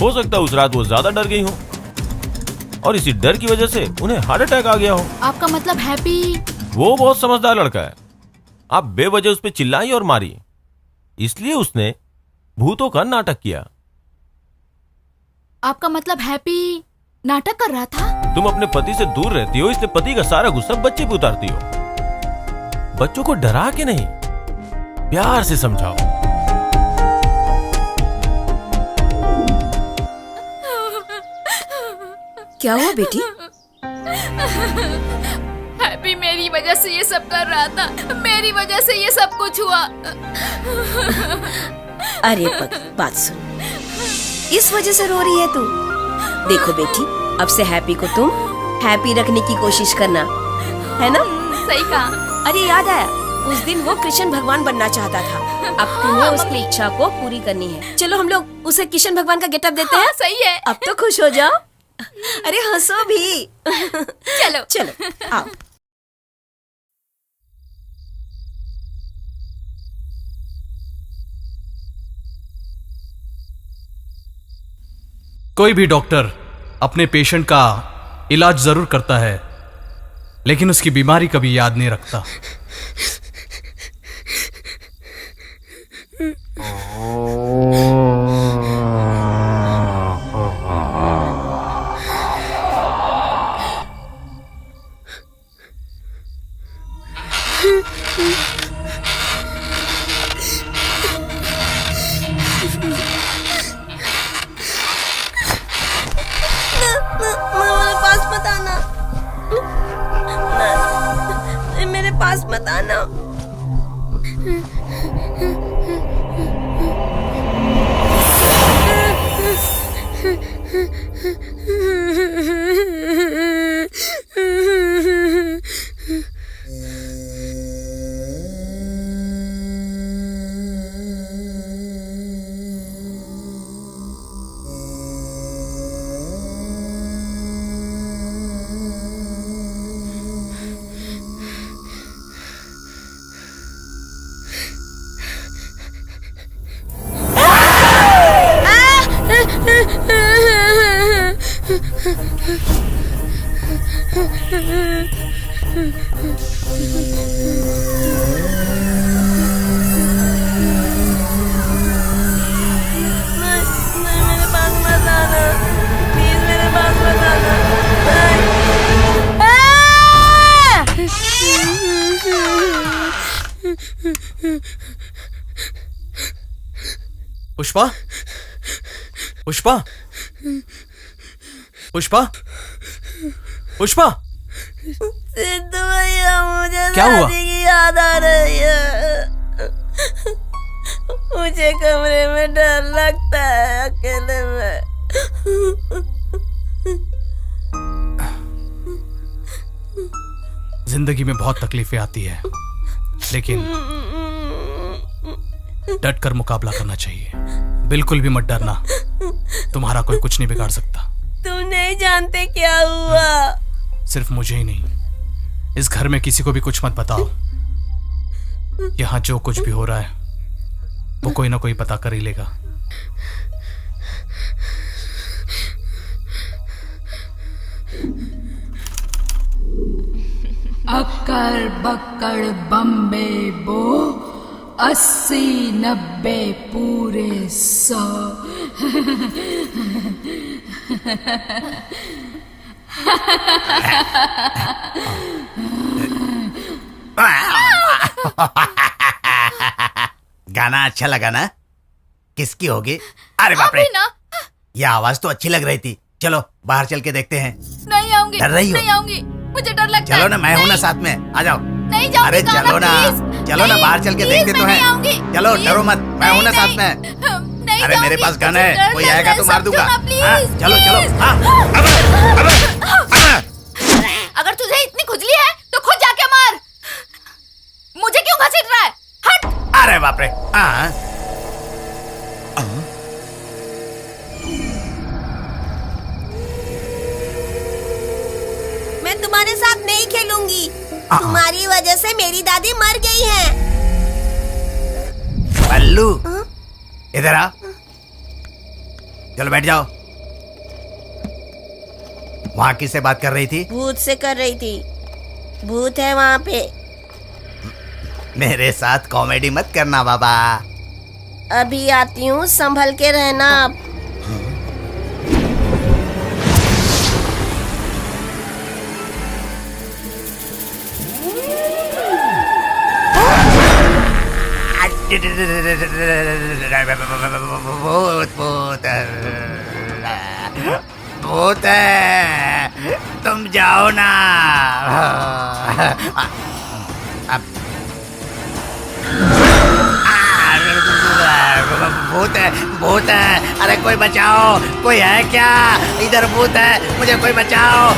S10: हो सकता है उस रात वो ज्यादा डर गई हो और इसी डर की वजह से उन्हें हार्ट अटैक आ गया हो।
S5: आपका मतलब हैप्पी?
S10: वो बहुत समझदार लड़का है। आप बेवजह उस पर चिल्लाई और मारी, इसलिए उसने भूतों का नाटक किया।
S5: आपका मतलब हैप्पी नाटक कर रहा था?
S10: तुम अपने पति से दूर रहती हो, इसलिए पति का सारा गुस्सा बच्चे पे उतारती हो। बच्चों को डरा के नहीं, प्यार से समझाओ।
S9: क्या हुआ बेटी?
S5: हैप्पी मेरी वजह से ये सब कर रहा था, मेरी वजह से ये सब कुछ हुआ।
S9: अरे बात सुन, इस वजह से रो रही है तू? देखो बेटी, अब से हैप्पी को तुम हैप्पी रखने की कोशिश करना, है ना?
S5: सही कहा।
S9: अरे याद आया, उस दिन वो कृष्ण भगवान बनना चाहता था, अब तुम्हें उसकी इच्छा को पूरी करनी है। चलो हम लोग उसे कृष्ण भगवान का गेटअप देते हैं।
S5: सही है।
S9: अब तो खुश हो जाओ। अरे हंसो भी।
S5: चलो
S9: चलो आओ।
S3: कोई भी डॉक्टर अपने पेशेंट का इलाज जरूर करता है, लेकिन उसकी बीमारी कभी याद नहीं रखता।
S9: मेरे पास मत आना।
S3: पुष्पा, पुष्पा, पुष्पा, पुष्पा,
S9: सिद्धू भैया, मुझे
S3: क्या हुआ?
S9: दादी की याद आ रही है। मुझे कमरे में डर लगता है अकेले में।
S3: जिंदगी में बहुत तकलीफें आती है, लेकिन डट कर मुकाबला करना चाहिए। बिल्कुल भी मत डरना, तुम्हारा कोई कुछ नहीं बिगाड़ सकता।
S9: तुम नहीं जानते क्या हुआ।
S3: सिर्फ मुझे ही नहीं, इस घर में किसी को भी कुछ मत बताओ। यहाँ जो कुछ भी हो रहा है वो कोई ना कोई पता कर ही लेगा।
S5: अक्कर बक्कड़ बम्बे बो 80 90 पूरे 100।
S11: गाना अच्छा लगा ना? किसकी होगी? अरे बाप रे, ये आवाज तो अच्छी लग रही थी। चलो बाहर चल के देखते हैं।
S5: नहीं आऊंगी,
S11: डर रही हो?
S5: नहीं आऊंगी, मुझे डर लगता है।
S11: चलो ना, मैं हूं ना साथ में, आ जाओ।
S5: नहीं जाऊंगी।
S11: अरे चलो ना, चलो ना, बाहर चल के देखते तो हैं। चलो डरो मत, मैं हूं ना साथ में। अरे मेरे पास गन है, कोई आएगा तो मार दूंगा। हाँ, चलो चलो।
S5: अगर तुझे इतनी खुजली है तो खुद जाके मार। मुझे क्यों घसीट रहा है? हट।
S11: अरे बाप रे।
S2: मैं तुम्हारे साथ नहीं खेलूंगी। तुम्हारी वजह से मेरी दादी मर गई है।
S11: बल्लू, इधर आ। चलो बैठ जाओ। वहाँ किससे बात कर रही थी?
S2: भूत से कर रही थी। भूत है वहाँ पे।
S11: मेरे साथ कॉमेडी मत करना बाबा।
S2: अभी आती हूँ, संभल के रहना।
S11: भूत भूत भूत है, तुम जाओ ना। भूत है, भूत है। अरे कोई बचाओ, कोई है क्या? इधर भूत है, मुझे कोई बचाओ।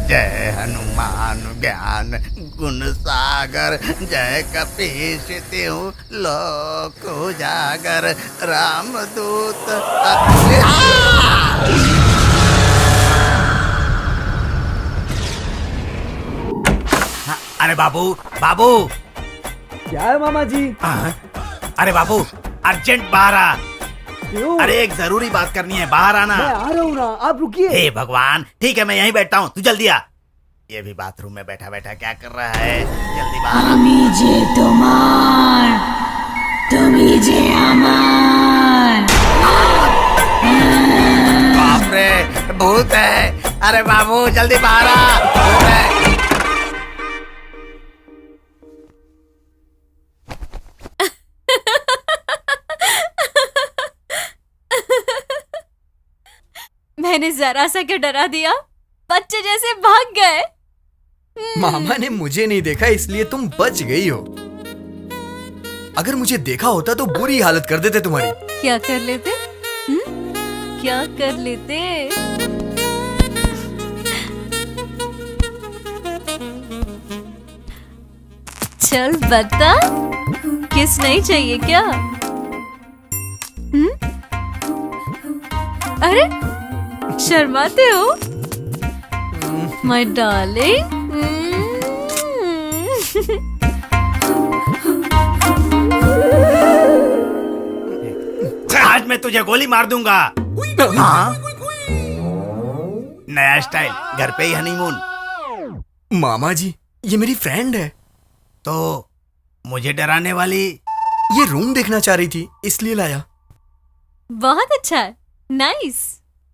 S11: जय हनुमान ज्ञान गुण सागर, जय कपीश तिहु लोक उजागर, रामदूत। अरे बाबू, बाबू।
S6: क्या है मामा जी?
S11: अरे बाबू, अर्जेंट बाहर आ। अरे एक जरूरी बात करनी है, बाहर आना।
S6: मैं आ रहा हूँ ना, आप रुकिए।
S11: हे भगवान, ठीक है मैं यहीं बैठता हूँ, तू जल्दी आ। ये भी बाथरूम में बैठा बैठा क्या कर रहा है? जल्दी बाहर आ। बाप रे, भूत है। अरे बाबू जल्दी बाहर आ, भूत है।
S13: मैंने जरा सा क्या डरा दिया, बच्चे जैसे भाग गए।
S7: मामा ने मुझे नहीं देखा इसलिए तुम बच गई हो। अगर मुझे देखा होता तो बुरी हालत कर देते तुम्हारी।
S13: क्या कर लेते? क्या कर लेते? चल बता, किस नहीं चाहिए क्या? अरे शर्माते हो माय डार्लिंग?
S11: आज मैं तुझे गोली मार दूंगा। हाँ? नया स्टाइल, घर पे ही हनीमून।
S7: मामा जी, ये मेरी फ्रेंड है।
S11: तो मुझे डराने वाली?
S7: ये रूम देखना चाह रही थी इसलिए लाया।
S13: बहुत अच्छा है, नाइस,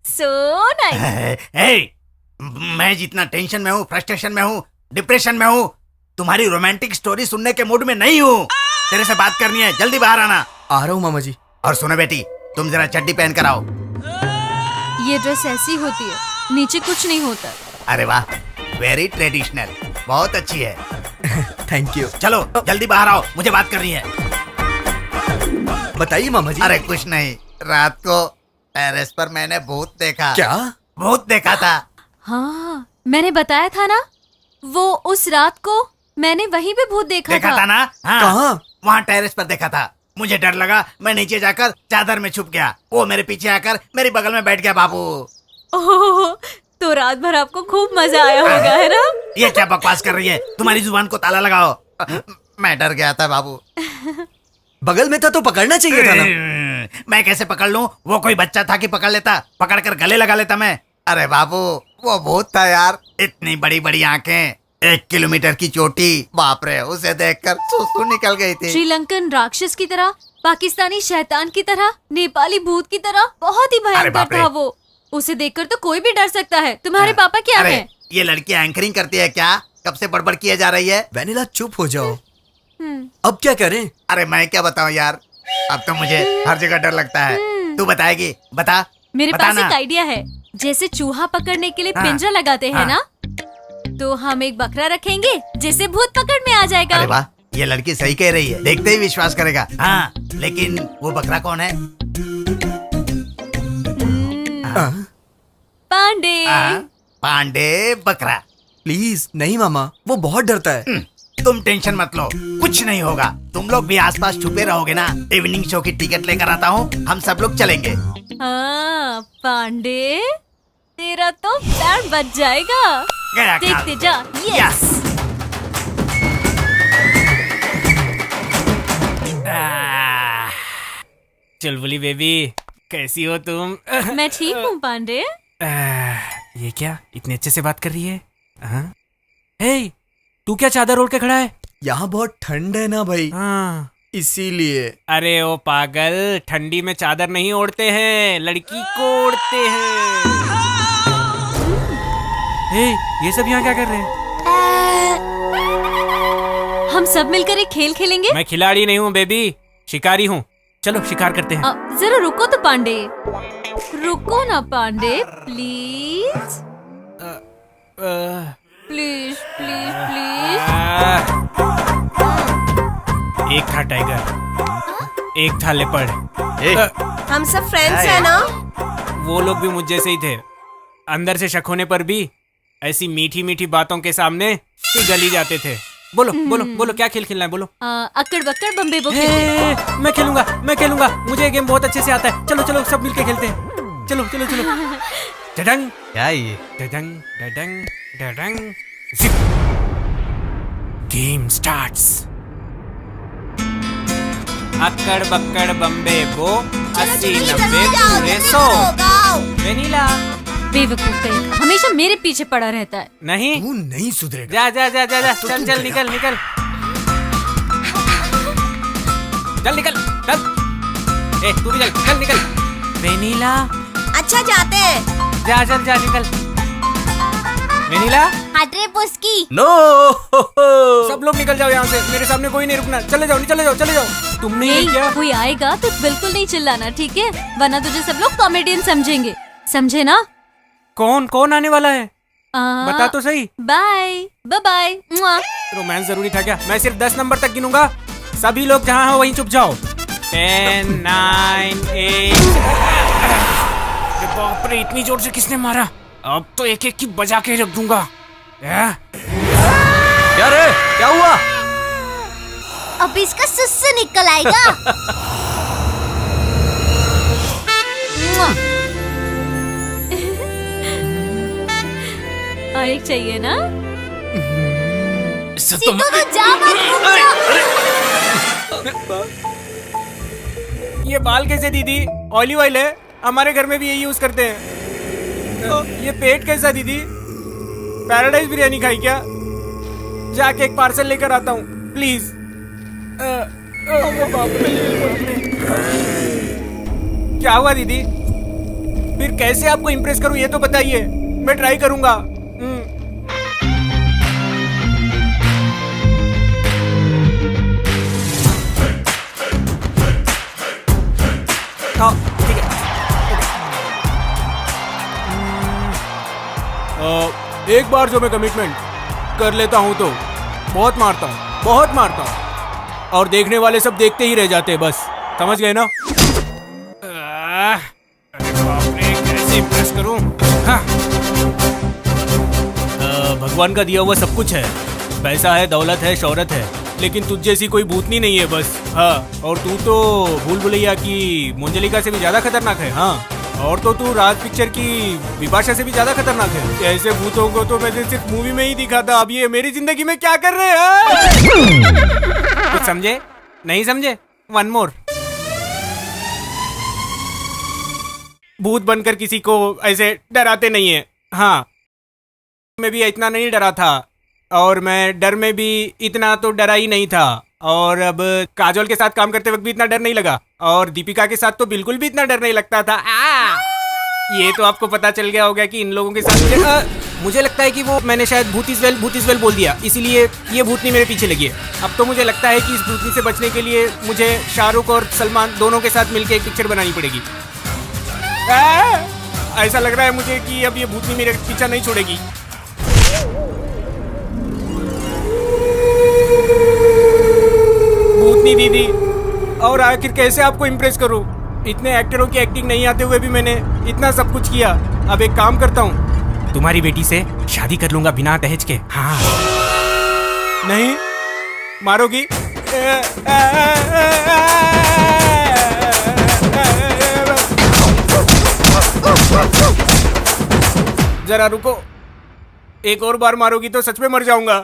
S13: सो नाइस।
S11: मैं जितना टेंशन में हूँ, फ्रस्ट्रेशन में हूँ, डिप्रेशन में हूँ, तुम्हारी रोमांटिक स्टोरी सुनने के मूड में नहीं हूँ। तेरे से बात करनी है, जल्दी बाहर आना।
S7: आ रहा हूँ मामा जी।
S11: और सुनो बेटी, तुम जरा चड्डी पहन कर आओ।
S13: ये ड्रेस ऐसी होती है, नीचे कुछ नहीं होता।
S11: अरे वाह, वेरी ट्रेडिशनल, बहुत अच्छी है।
S7: Thank you.
S11: चलो जल्दी बाहर आओ, मुझे बात करनी है।
S7: बताइए मामा जी।
S11: अरे कुछ नहीं, रात को टेरेस पर मैंने भूत देखा।
S7: क्या?
S11: भूत देखा था।
S5: हाँ, मैंने बताया था ना, वो उस रात को मैंने वहीं पे भूत देखा
S11: था ना? हाँ,
S7: कहाँ?
S11: वहाँ टेरेस पर देखा था। मुझे डर लगा, मैं नीचे जाकर चादर में छुप गया। वो मेरे पीछे आकर मेरी बगल में बैठ गया बाबू।
S5: ओह, तो रात भर आपको खूब मजा आया होगा, है ना?
S11: ये क्या बकवास कर रही है? तुम्हारी जुबान को ताला लगाओ। मैं डर गया था बाबू।
S7: बगल में था तो पकड़ना चाहिए था ना।
S11: मैं कैसे पकड़ लूं? वो कोई बच्चा था कि पकड़ लेता, पकड़ कर गले लगा लेता मैं। अरे बाबू, वो भूत था यार। इतनी बड़ी बड़ी आंखें, 1 किलोमीटर की चोटी, बाप रे, उसे देखकर सुसु निकल गई थी।
S5: श्रीलंकन राक्षस की तरह, पाकिस्तानी शैतान की तरह, नेपाली भूत की तरह, बहुत ही भयंकर था वो। उसे देखकर तो कोई भी डर सकता है। तुम्हारे पापा क्या
S11: अरे,
S5: है?
S11: ये लड़की एंकरिंग करती है क्या? कब से बड़बड़ किए जा रही है?
S7: वेनिला चुप हो जाओ। अब क्या करें?
S11: अरे मैं क्या बताऊं यार, अब तो मुझे हर जगह डर लगता है। तू बताएगी? बता।
S5: मेरे
S11: बता
S5: पास
S11: ना।
S5: एक आइडिया है। जैसे चूहा पकड़ने के लिए
S11: हाँ।
S5: पिंजरा लगाते हैं ना, तो हम एक बकरा रखेंगे जिसे भूत पकड़ में आ जाएगा।
S11: अरे वाह, ये लड़की सही कह रही है, देखते ही विश्वास करेगा। हाँ, लेकिन वो बकरा कौन है?
S5: पांडे।
S11: पांडे बकरा।
S7: प्लीज नहीं मामा, वो बहुत डरता है।
S11: तुम टेंशन मत लो, कुछ नहीं होगा। तुम लोग भी आसपास छुपे रहोगे ना। इवनिंग शो की टिकट लेकर आता हूँ, हम सब लोग चलेंगे।
S5: हाँ पांडे, तेरा तो पैर बच जाएगा।
S11: गया
S5: देखते जा। यस।
S1: चुलबुली बेबी, कैसी हो तुम?
S5: मैं ठीक हूँ पांडे।
S1: ये क्या इतने अच्छे से बात कर रही है? हाँ? हे, तू क्या चादर ओढ़ के खड़ा है?
S7: यहाँ बहुत ठंड है ना भाई।
S1: हाँ।
S7: इसीलिए।
S1: अरे ओ पागल, ठंडी में चादर नहीं ओढ़ते हैं, लड़की को ओढ़ते हैं। हे, ये सब यहाँ क्या कर रहे हैं?
S5: हम सब मिलकर एक खेल खेलेंगे।
S1: मैं खिलाड़ी नहीं हूँ बेबी, शिकारी हूँ। चलो शिकार करते हैं।
S5: जरा रुको तो पांडे, रुको ना Pandey, please please please please.
S1: Ek Tha tiger, एक था लेपर्ड।
S2: हम सब फ्रेंड्स हैं ना?
S1: वो लोग भी मुझ जैसे ही थे। अंदर से शक होने पर भी ऐसी मीठी मीठी बातों के सामने पिघल ही जाते थे। बोलो बोलो बोलो, क्या खेल खेलना है? बोलो।
S5: अक्कड़ बक्कड़ बम्बे बो।
S1: मैं खेलूंगा, मुझे ये गेम बहुत अच्छे से आता है। चलो चलो सब मिलके खेलते हैं। चलो चलो चलो। डडंग,
S4: क्या ये?
S1: डडंग डडंग डडंग, जिप। Game starts. अक्कड़ बक्कड़ बम्बे बो, 80 90 पूरे 100। वेनिला।
S5: बेवकूफ कहीं, हमेशा मेरे पीछे पड़ा रहता है।
S1: नहीं,
S7: तू नहीं सुधरेगा।
S1: जा जा जा जा जा, चल चल, निकल निकल, चल निकल, चल। ए तू भी चल, चल निकल। वेनिला।
S2: अच्छा जाते हैं।
S1: जा चल जा, निकल। वेनिला।
S2: हट रे पुस्की।
S4: नो।
S1: सब लोग निकल जाओ यहाँ से, मेरे सामने कोई नहीं रुकना। चले जाओ, चले जाओ, चले जाओ। तुमने ये क्या?
S5: कोई आएगा तो बिल्कुल नहीं चिल्लाना, ठीक है? वरना तुझे सब लोग कॉमेडियन समझेंगे, समझे ना?
S1: कौन कौन आने वाला है? बता तो सही।
S5: Bye bye bye.
S1: रोमांस जरूरी था क्या? मैं सिर्फ 10 नंबर तक गिनूंगा, सभी लोग जहाँ हो वहीं चुप जाओ। 10 9 8। बाप रे, इतनी जोर से किसने मारा? अब तो एक एक की बजा के रख दूंगा।
S4: क्या रे, क्या हुआ?
S2: अब इसका सुस्सू निकल आएगा।
S5: और एक चाहिए ना?
S2: सीधो तो जा
S1: ये बाल कैसे दीदी? ऑलिव ऑयल है, हमारे घर में भी यही यूज करते हैं। ये पेट कैसा दीदी? पैराडाइज बिरयानी खाई क्या? जाके एक पार्सल लेकर आता हूँ प्लीज। क्या हुआ दीदी? फिर कैसे आपको इम्प्रेस करूँ ये तो बताइए, मैं ट्राई करूंगा। ठीक है। एक बार जो मैं कमिटमेंट कर लेता हूँ तो बहुत मारता हूँ और देखने वाले सब देखते ही रह जाते हैं, बस समझ गए ना? अरे बाप रे, कैसे इम्प्रेस करूं? हाँ। भगवान का दिया हुआ सब कुछ है, पैसा है, दौलत है, शोहरत है, लेकिन तुझ जैसी कोई भूतनी नहीं है बस। हाँ, और तू तो भूल भुलैया की मंजलिका से भी ज्यादा खतरनाक है। हाँ, और तो तू राज पिक्चर की विपाशा से भी ज्यादा खतरनाक है। ऐसे भूतों को तो मैंने सिर्फ मूवी में ही दिखा था, अब ये मेरी जिंदगी में क्या कर रहे हैं? कुछ समझे? नहीं समझे? One more. भूत बनकर किसी को ऐसे डराते नहीं है। हाँ, मैं भी इतना नहीं डरा था, और मैं डर में भी इतना तो डरा ही नहीं था, और अब काजोल के साथ काम करते वक्त भी इतना डर नहीं लगा, और दीपिका के साथ तो बिल्कुल भी इतना डर नहीं लगता था। ये तो आपको पता चल गया होगा कि इन लोगों के साथ मुझे लगता है कि वो मैंने शायद भूत इज वेल बोल दिया, इसीलिए ये भूतनी मेरे पीछे लगी है। अब तो मुझे लगता है कि इस भूतनी से बचने के लिए मुझे शाहरुख और सलमान दोनों के साथ मिलकर एक पिक्चर बनानी पड़ेगी। ऐसा लग रहा है मुझे कि अब ये भूतनी मेरे पीछा नहीं छोड़ेगी। भूतनी दीदी, और आखिर कैसे आपको इम्प्रेस करूं? इतने एक्टरों की एक्टिंग नहीं आते हुए भी मैंने इतना सब कुछ किया। अब एक काम करता हूं, तुम्हारी बेटी से शादी कर लूंगा बिना दहेज के। हाँ। नहीं मारोगी? जरा रुको, एक और बार मारोगी तो सच में मर जाऊंगा।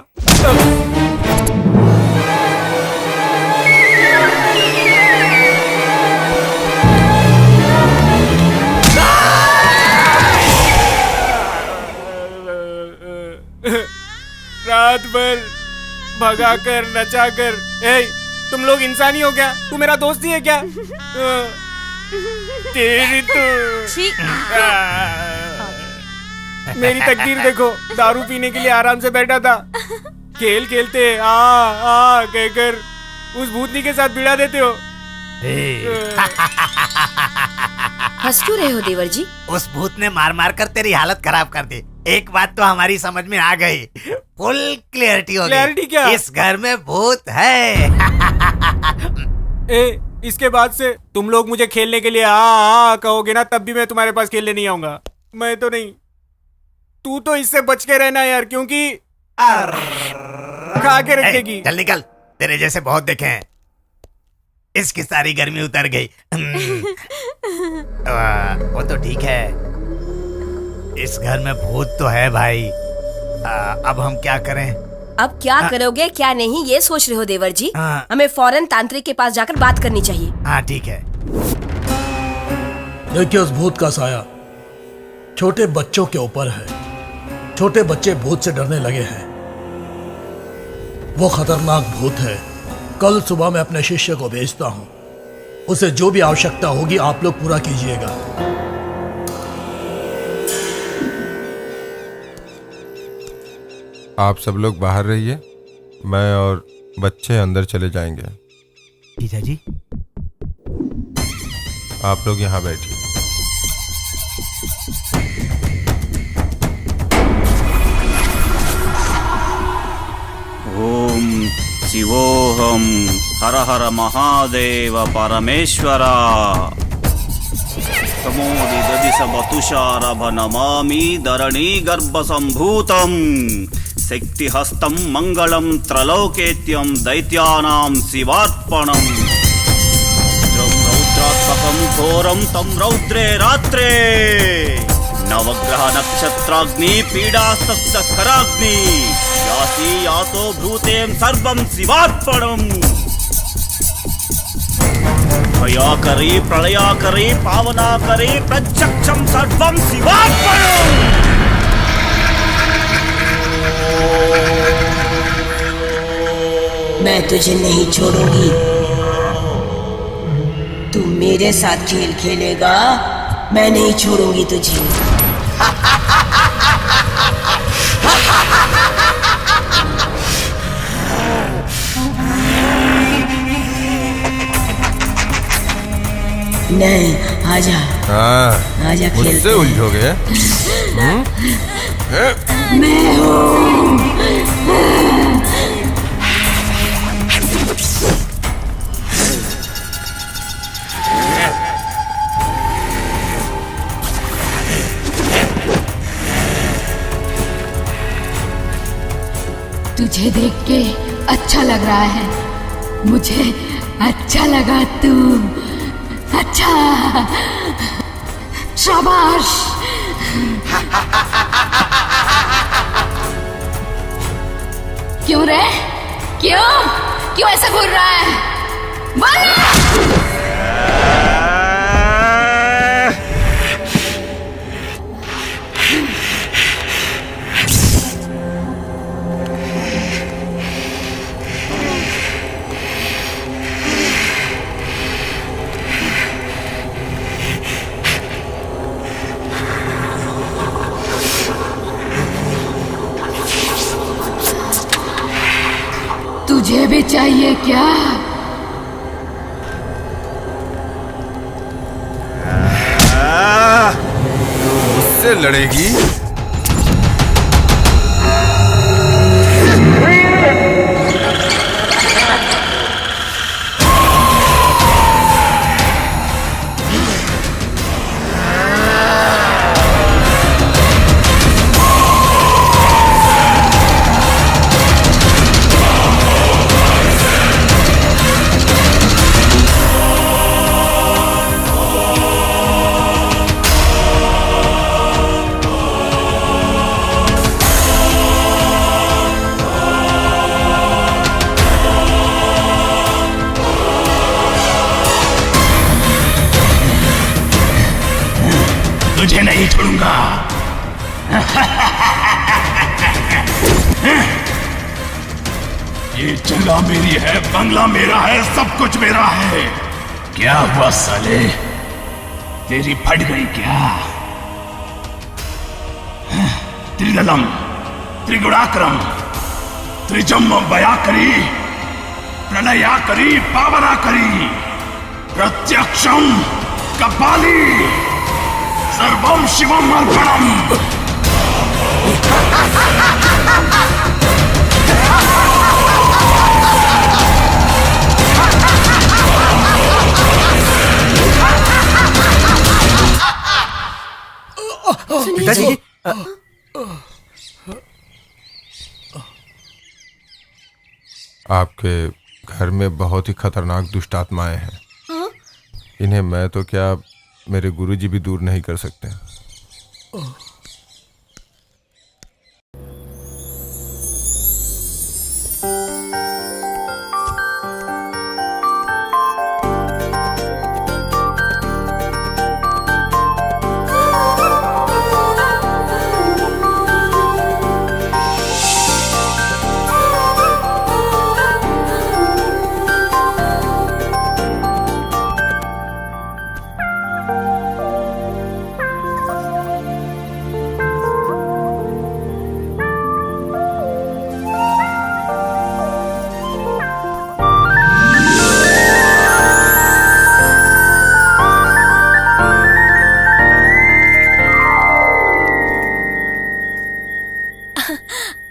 S1: रात भर भगाकर नचाकर। ए, तुम लोग इंसानी हो क्या? तू मेरा दोस्त ही है क्या? तेरी तो मेरी तकदीर देखो, दारू पीने के लिए आराम से बैठा था, खेल खेलते आ कहकर उस भूतनी के साथ भिड़ा देते हो।
S9: हंस क्यों रहे हो देवर जी?
S11: उस भूत ने मार मार कर तेरी हालत खराब कर दी। एक बात तो हमारी समझ में आ गई, फुल क्लियरिटी हो गई।
S1: क्लियरिटी क्या?
S11: इस घर में भूत है।
S1: इसके बाद से तुम लोग मुझे खेलने के लिए आ कहोगे ना, तब भी मैं तुम्हारे पास खेलने नहीं आऊंगा। मैं तो नहीं, तू तो इससे बच के रहना यार, क्योंकि खा के रखेगी।
S11: चल निकल, तेरे जैसे बहुत देखे हैं। इसकी सारी गर्मी उतर गई। वो तो ठीक है, इस घर में भूत तो है भाई। अब हम क्या करें?
S9: अब क्या करोगे क्या नहीं ये सोच रहे हो देवर जी? हमें फौरन तांत्रिक के पास जाकर बात करनी चाहिए।
S11: हाँ ठीक है।
S3: देखिए, उस भूत का साया छोटे बच्चों के ऊपर है। छोटे बच्चे भूत से डरने लगे हैं। वो खतरनाक भूत है। कल सुबह मैं अपने शिष्य को भेजता हूँ, उसे जो भी आवश्यकता होगी आप लोग पूरा कीजिएगा।
S12: आप सब लोग बाहर रहिए, मैं और बच्चे अंदर चले जाएंगे।
S1: जीजा जी,
S12: आप लोग यहाँ बैठिए।
S14: ओम शिवोहम हर हर महादेव परमेश्वरा तमोदि ददिश बतुषारभ नमामि धरणी गर्भ संभूतम शक्ति हस्तं मंगलम त्रलोकेत्यम दैत्यानां शिवार्पणम् रौद्रात्मकं घोरं तं रौद्रे रात्रे नवग्रह नक्षत्राग्नि पीडास्तस्कराग्नि याति यातो भूतें सर्वं शिवार्पणम् भयाकरी प्रलयाकरी पावनाकरी प्रत्यक्षं सर्वं शिवार्पणम्।
S9: मैं तुझे नहीं छोड़ूंगी। तू मेरे साथ खेल खेलेगा, मैं नहीं छोड़ूंगी तुझे। नहीं, आजा।
S12: हाँ,
S9: आजा,
S12: मुझसे
S9: खेलते
S12: उलझोगे?
S8: मैं हूँ।
S5: तुझे देख के अच्छा लग रहा है, मुझे अच्छा लगा तू। अच्छा, शाबाश। क्यों रे? क्यों क्यों ऐसा घूर रहा है? बोल। तुझे भी चाहिए क्या?
S12: तू मुझसे लड़ेगी?
S14: तुझे नहीं छोड़ूंगा। ये जगह मेरी है, बंगला मेरा है, सब कुछ मेरा है। क्या हुआ साले, तेरी फट गई क्या? त्रिदलम त्रिगुणाक्रम त्रिजम बयाकरी प्रलयाकरी पावनाकरी प्रत्यक्षम कपाली सर्वम शिवम अर्पणम।
S11: पिताजी,
S12: आपके घर में बहुत ही खतरनाक दुष्ट आत्माएं हैं।
S2: हाँ?
S12: इन्हें मैं तो क्या, मेरे गुरुजी भी दूर नहीं कर सकते।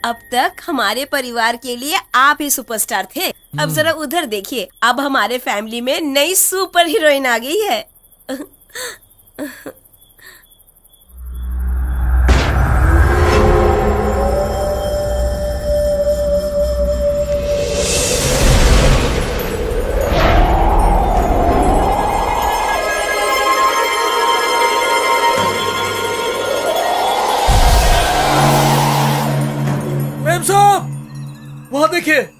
S9: अब तक हमारे परिवार के लिए आप ही सुपरस्टार थे। अब जरा उधर देखिए, अब हमारे फैमिली में नई सुपर हीरोइन आ गई है।
S3: मेम साहब, वहां देखिए।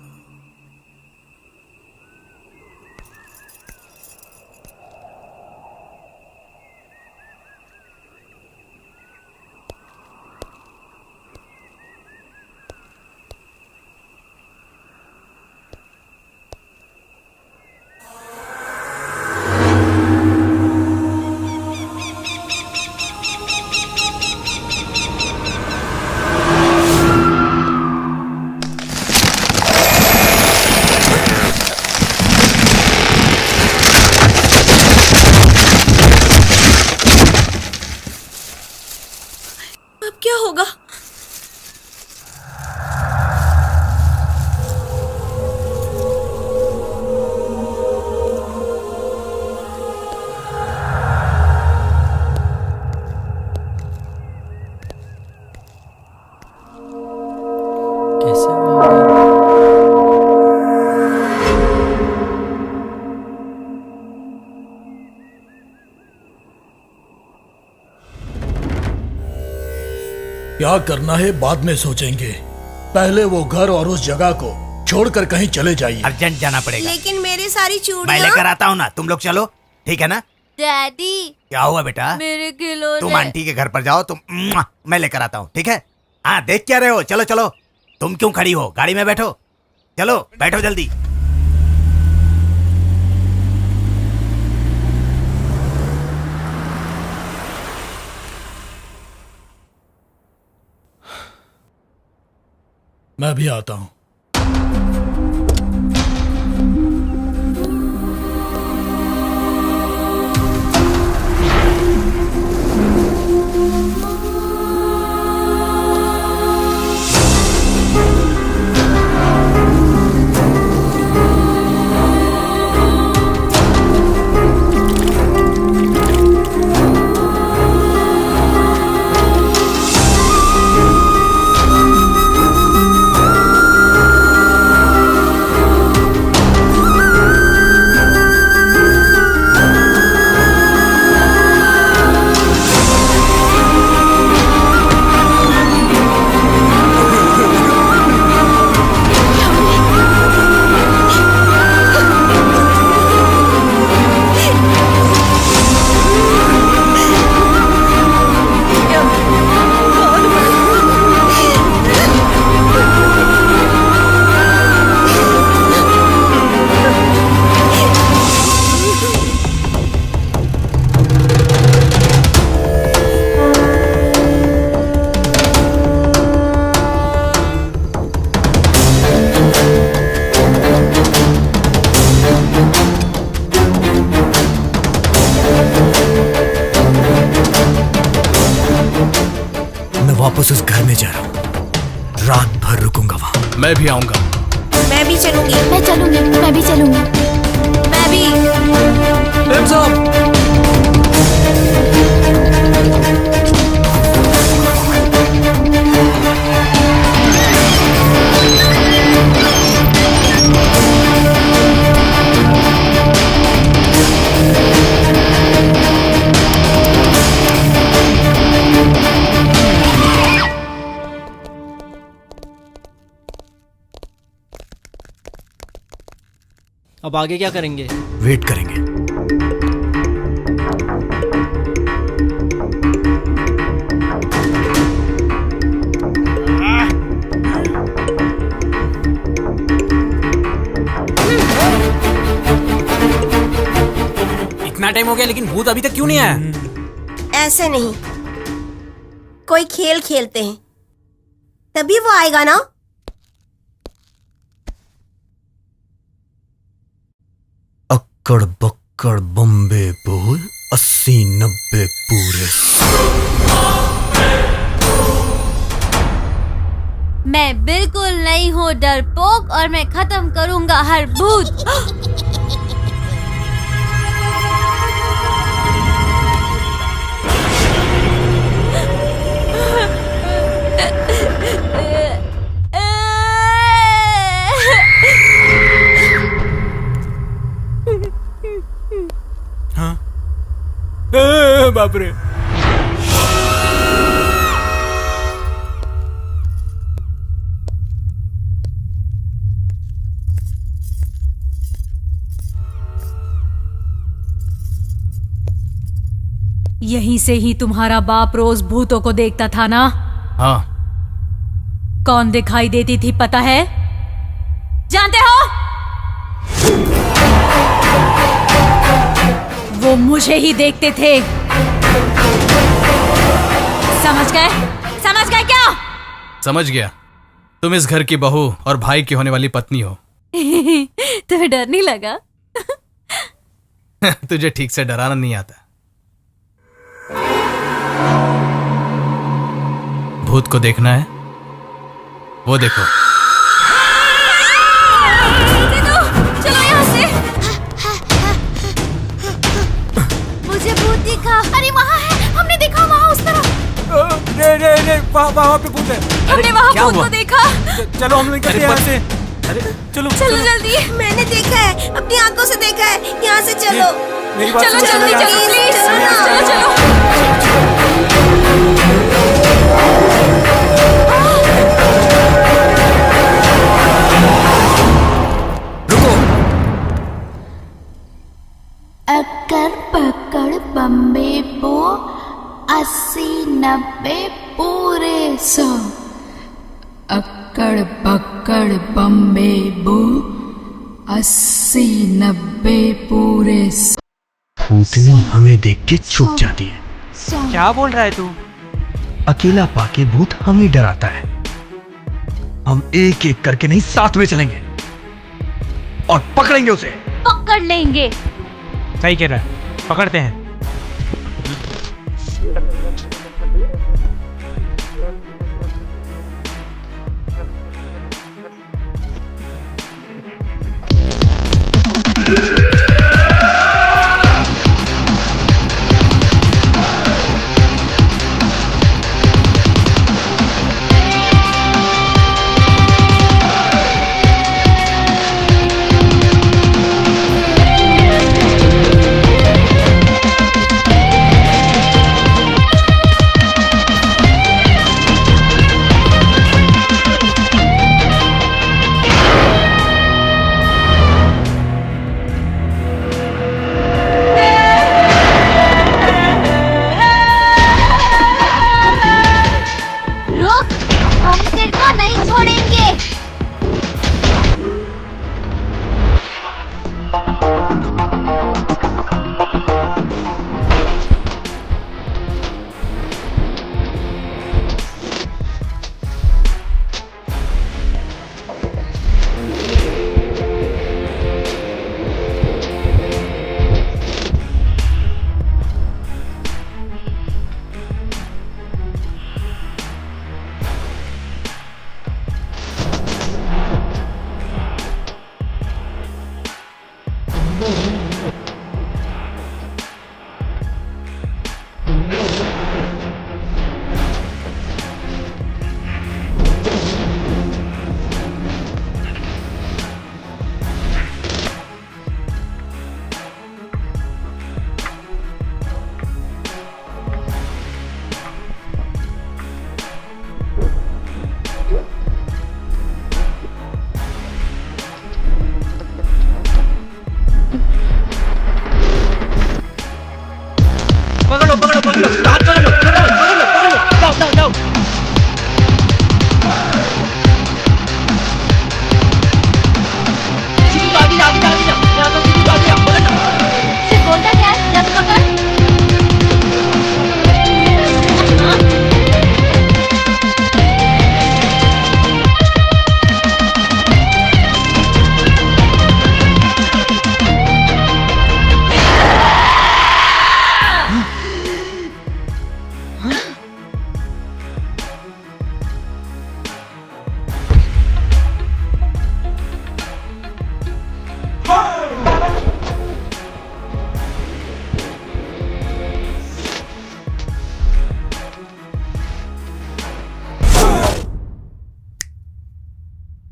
S3: क्या करना है बाद में सोचेंगे, पहले वो घर और उस जगह को छोड़कर कहीं चले जाइए।
S11: अर्जेंट जाना पड़ेगा।
S2: लेकिन मेरी सारी
S11: मैं
S2: चूड़ियाँ।
S11: लेकर आता हूँ ना, तुम लोग चलो, ठीक है ना?
S13: डैडी
S11: क्या हुआ बेटा?
S13: मेरे खिलौने।
S11: तुम आंटी के घर पर जाओ, मैं लेकर आता हूँ, ठीक है? हाँ, देख क्या रहे हो? चलो चलो, तुम क्यों खड़ी हो? गाड़ी में बैठो, चलो बैठो जल्दी।
S3: मैं भी आता हूँ।
S7: वापस उस घर में जा रहा हूँ, रात भर रुकूंगा वहाँ।
S4: मैं भी आऊंगा।
S2: मैं भी चलूंगी।
S5: मैं चलूंगी, मैं भी चलूंगी।
S2: मैं भी।
S15: अब आगे क्या करेंगे?
S7: वेट करेंगे।
S1: इतना टाइम हो गया लेकिन भूत अभी तक क्यों नहीं आया?
S2: ऐसे नहीं, कोई खेल खेलते हैं तभी वो आएगा ना।
S7: अक्कड़ बक्कड़ बम्बे बोल 80-90 पूरे।
S13: मैं बिल्कुल नहीं हूँ डरपोक और मैं खत्म करूंगा हर भूत।
S1: बाप रे।
S16: यहीं से ही तुम्हारा बाप रोज भूतों को देखता था ना?
S4: हाँ।
S16: कौन दिखाई देती थी पता है? जानते हो? वो मुझे ही देखते थे। समझ गए? समझ गए क्या?
S4: समझ गया। तुम इस घर की बहू और भाई की होने वाली पत्नी हो।
S16: तुम्हें डर नहीं लगा?
S4: तुझे ठीक से डराना नहीं आता। भूत को देखना है? वो देखो।
S13: चलो यहाँ से। मुझे भूत दिखा।
S5: अरे वहाँ है, हमने देखा वहाँ उस तरफ।
S1: नहीं, वहाँ पे भूत है।
S16: हमने वहाँ भूत को देखा।
S1: चलो हम निकलते हैं यहाँ से। अरे चलो
S16: जल्दी।
S2: मैंने देखा है, अपनी आंखों से देखा है। यहाँ से चलो।
S16: चलो जल्दी प्लीज। चलो।
S5: अक्कड़ बक्कड़ बम्बे बू 80-90 पूरे
S7: भूतनी हमें देख के छुप जाती है।
S1: क्या बोल रहा है तू?
S7: अकेला पाके भूत हमें डराता है। हम एक एक करके नहीं, साथ में चलेंगे और पकड़ेंगे उसे।
S16: पकड़ लेंगे।
S1: सही कह रहा है, पकड़ते हैं।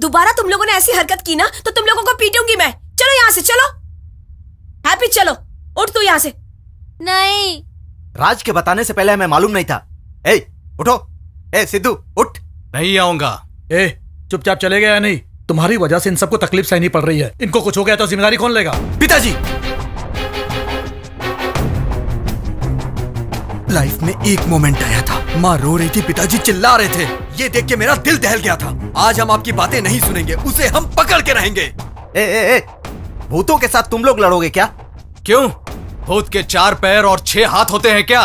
S2: दोबारा तुम लोगों ने ऐसी हरकत की ना तो तुम लोगों को पीटूंगी मैं। चलो यहाँ से, चलो। हैप्पी चलो, उठ तू यहाँ से।
S13: नहीं।
S6: राज के बताने से पहले हमें मालूम नहीं था। ए उठो। ए सिद्धू उठ।
S3: नहीं आऊंगा। ए चुपचाप चले गए या नहीं? तुम्हारी वजह से इन सबको तकलीफ सहनी पड़ रही है। इनको कुछ हो गया तो जिम्मेदारी कौन लेगा?
S7: पिताजी, लाइफ में एक मोमेंट आया था, माँ रो रही थी, पिताजी चिल्ला रहे थे। ये देख के मेरा दिल दहल गया था। आज हम आपकी बातें नहीं सुनेंगे, उसे हम पकड़ के रहेंगे।
S6: ए भूतों के साथ तुम लोग लड़ोगे क्या?
S4: क्यों? भूत के 4 पैर और 6 हाथ होते हैं क्या?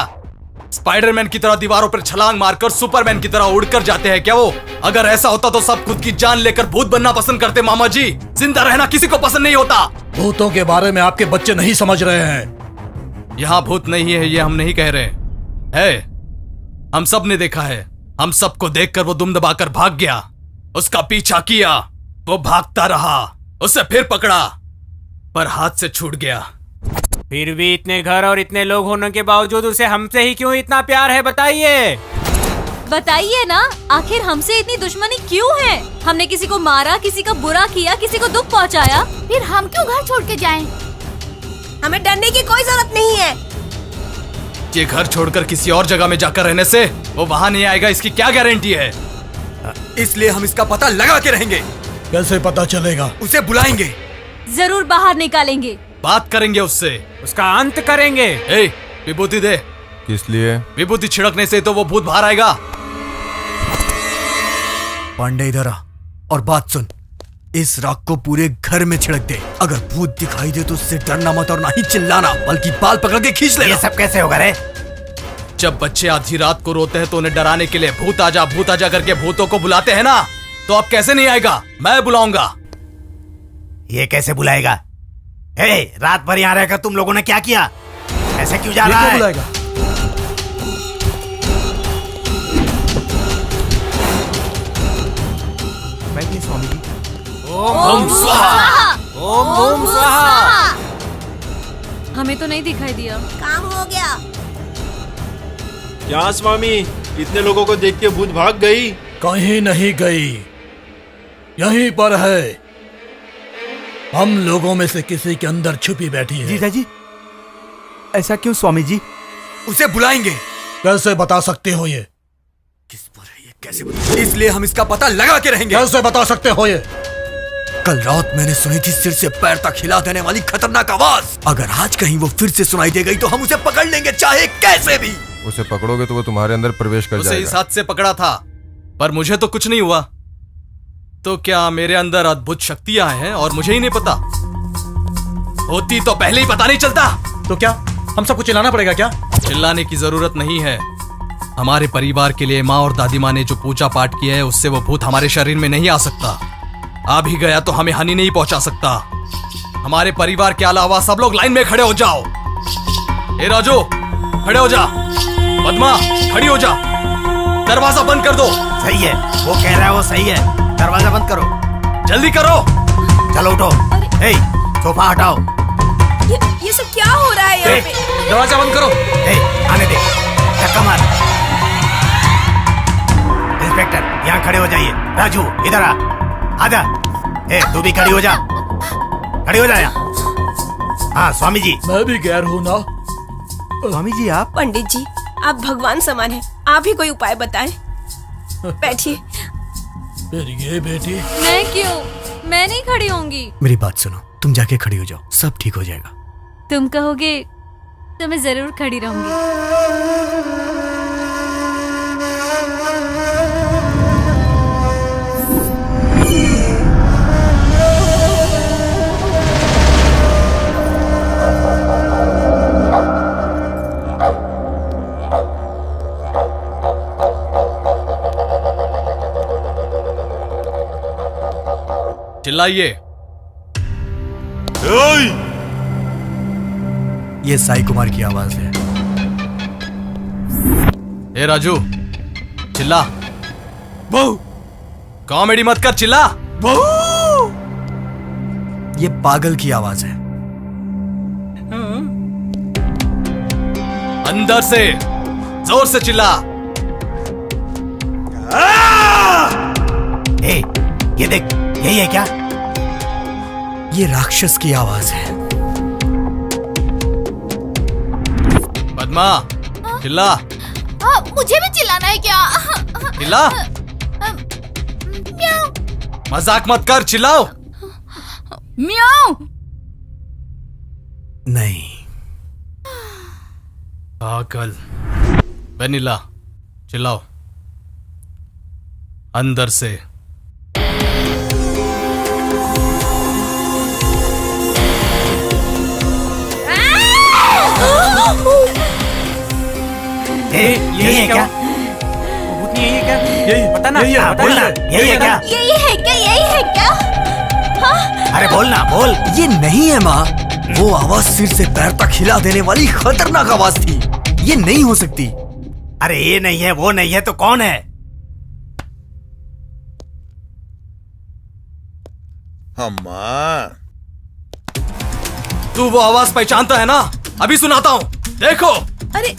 S4: स्पाइडरमैन की तरह दीवारों पर छलांग मारकर सुपरमैन की तरह उड़कर जाते हैं क्या वो? अगर ऐसा होता तो सब खुद की जान लेकर भूत बनना पसंद करते मामा जी। जिंदा रहना किसी को पसंद नहीं होता।
S3: भूतों के बारे में आपके बच्चे नहीं समझ रहे हैं।
S4: यहाँ भूत नहीं है ये हम नहीं कह रहे है, हम सब ने देखा है। हम सबको देखकर वो दुम दबाकर भाग गया। उसका पीछा किया, वो भागता रहा, उसे फिर पकड़ा पर हाथ से छूट गया।
S1: फिर भी इतने घर और इतने लोग होने के बावजूद उसे हमसे ही क्यों इतना प्यार है, बताइए।
S16: बताइए ना, आखिर हमसे इतनी दुश्मनी क्यों है? हमने किसी को मारा, किसी का बुरा किया, किसी को दुख पहुंचाया?
S5: फिर हम क्यों घर छोड़ के जाएं?
S2: हमें डरने की कोई जरूरत नहीं है।
S4: ये घर छोड़कर किसी और जगह में जाकर रहने से वो वहाँ नहीं आएगा, इसकी क्या गारंटी है?
S7: इसलिए हम इसका पता लगा के रहेंगे।
S3: कैसे पता चलेगा?
S7: उसे बुलाएंगे,
S16: जरूर बाहर निकालेंगे,
S4: बात करेंगे उससे,
S1: उसका अंत करेंगे।
S4: ए, विभूति दे।
S12: किस लिए?
S4: विभूति छिड़कने से तो वो भूत बाहर आएगा।
S7: पांडे इधर आ। और बात सुन, इस राख को पूरे घर में छिड़क दे। अगर भूत दिखाई दे तो उससे डरना मत और ना ही चिल्लाना, बल्कि बाल पकड़ के खींच लेना।
S11: ये सब कैसे होगा रे?
S4: जब बच्चे आधी रात को रोते हैं तो उन्हें डराने के लिए भूत आजा करके भूतों को बुलाते हैं ना, तो अब कैसे नहीं आएगा? मैं बुलाऊंगा।
S11: ये कैसे बुलाएगा? हे, रात भर यहाँ रहकर तुम लोगों ने क्या किया? ऐसे क्यों जा रहा है?
S3: बुलाएगा?
S11: बैठिए स्वामी जी।
S1: ओम स्वाहा, ओम स्वाहा।
S16: हमें तो नहीं दिखाई दिया।
S2: काम हो गया।
S17: क्या स्वामी, इतने लोगों को देख के भूत भाग गई?
S3: कहीं नहीं गई, यहीं पर है। हम लोगों में से किसी के अंदर छुपी बैठी है।
S6: जीजा जी, ऐसा क्यों स्वामी जी?
S7: उसे बुलाएंगे।
S3: कैसे बता सकते हो ये?
S7: किस पर है ये? कैसे बता? इसलिए हम इसका पता लगा के रहेंगे।
S3: कैसे बता सकते हो ये?
S7: कल रात मैंने सुनी थी सिर से पैर तक हिला देने वाली खतरनाक आवाज। अगर आज कहीं वो फिर से सुनाई दे गई तो हम उसे पकड़ लेंगे, चाहे कैसे भी।
S12: उसे पकड़ोगे तो वो तुम्हारे अंदर प्रवेश कर
S4: उसे
S12: जाएगा।
S4: इस हाथ से पकड़ा था, पर मुझे तो कुछ नहीं हुआ। तो क्या मेरे अंदर अद्भुत शक्तियां हैं और मुझे ही नहीं पता? होती तो पहले ही पता नहीं चलता।
S3: तो क्या हम सबको चिल्लाना पड़ेगा क्या?
S4: चिल्लाने की जरूरत नहीं है। हमारे परिवार के लिए माँ और दादी माँ ने जो पूजा पाठ किया है, उससे वो भूत हमारे शरीर में नहीं आ सकता। आ भी गया तो हमें हानि नहीं पहुंचा सकता। हमारे परिवार के अलावा सब लोग लाइन में खड़े हो जाओ। ए राजू, खड़े हो जा। पद्मा, खड़ी हो जा। दरवाजा बंद कर दो।
S11: सही है, वो कह रहा है वो सही है। दरवाजा बंद करो,
S4: जल्दी करो।
S11: चलो उठो। हे, सोफा हटाओ।
S2: ये सब क्या हो रहा है यहाँ पे?
S3: दरवाजा बंद करो।
S11: हे, आने दे, धक्का मार। इंस्पेक्टर, यहाँ खड़े हो जाइए। राजू, इधर आ, आजा। हे, तू भी खड़ी हो जा, खड़ी हो जा यहाँ। हाँ स्वामी जी।
S3: मैं भी गैर हूँ ना।
S6: स्वामी जी आप?
S2: पंडित जी, आप भगवान समान हैं। आप ही कोई उपाय बताएं। बैठिए।
S3: फिर ये बेटी।
S16: मैं क्यों? मैं नहीं खड़ी होंगी।
S7: मेरी बात सुनो, तुम जाके खड़ी हो जाओ, सब ठीक हो जाएगा।
S16: तुम कहोगे तो मैं जरूर खड़ी रहूंगी।
S4: चिल्लाइए।
S7: ये साई कुमार की आवाज है।
S4: ए राजू, चिल्ला। बहू, कॉमेडी मत कर, चिल्ला।
S7: बहू, ये पागल की आवाज है।
S4: अंदर से जोर से चिल्ला।
S11: ए, ये देख, यही है क्या?
S7: ये राक्षस की आवाज है।
S4: पद्मा, चिल्ला।
S5: मुझे भी चिल्लाना है क्या?
S4: चिल्ला।
S5: म्याऊ।
S4: मजाक मत कर, चिल्लाओ।
S5: म्याऊ।
S7: नहीं।
S4: पागल। वेनिला, चिल्लाओ। अंदर से।
S11: यही है क्या?
S1: भूतनी यही है क्या?
S3: यही
S1: पता ना,
S3: यही है,
S1: पता
S11: बोलना,
S1: ना।
S11: यही है क्या?
S2: यही है क्या? यही है क्या? हाँ?
S11: अरे बोलना, बोल।
S7: ये नहीं है माँ, वो आवाज सिर से पैर तक हिला देने वाली खतरनाक आवाज थी। ये नहीं हो सकती।
S11: अरे ये नहीं है, वो नहीं है, तो कौन है?
S12: अम्मा,
S4: तू वो आवाज पहचानता है ना? अभी सुनाता हूँ, देखो।
S2: अरे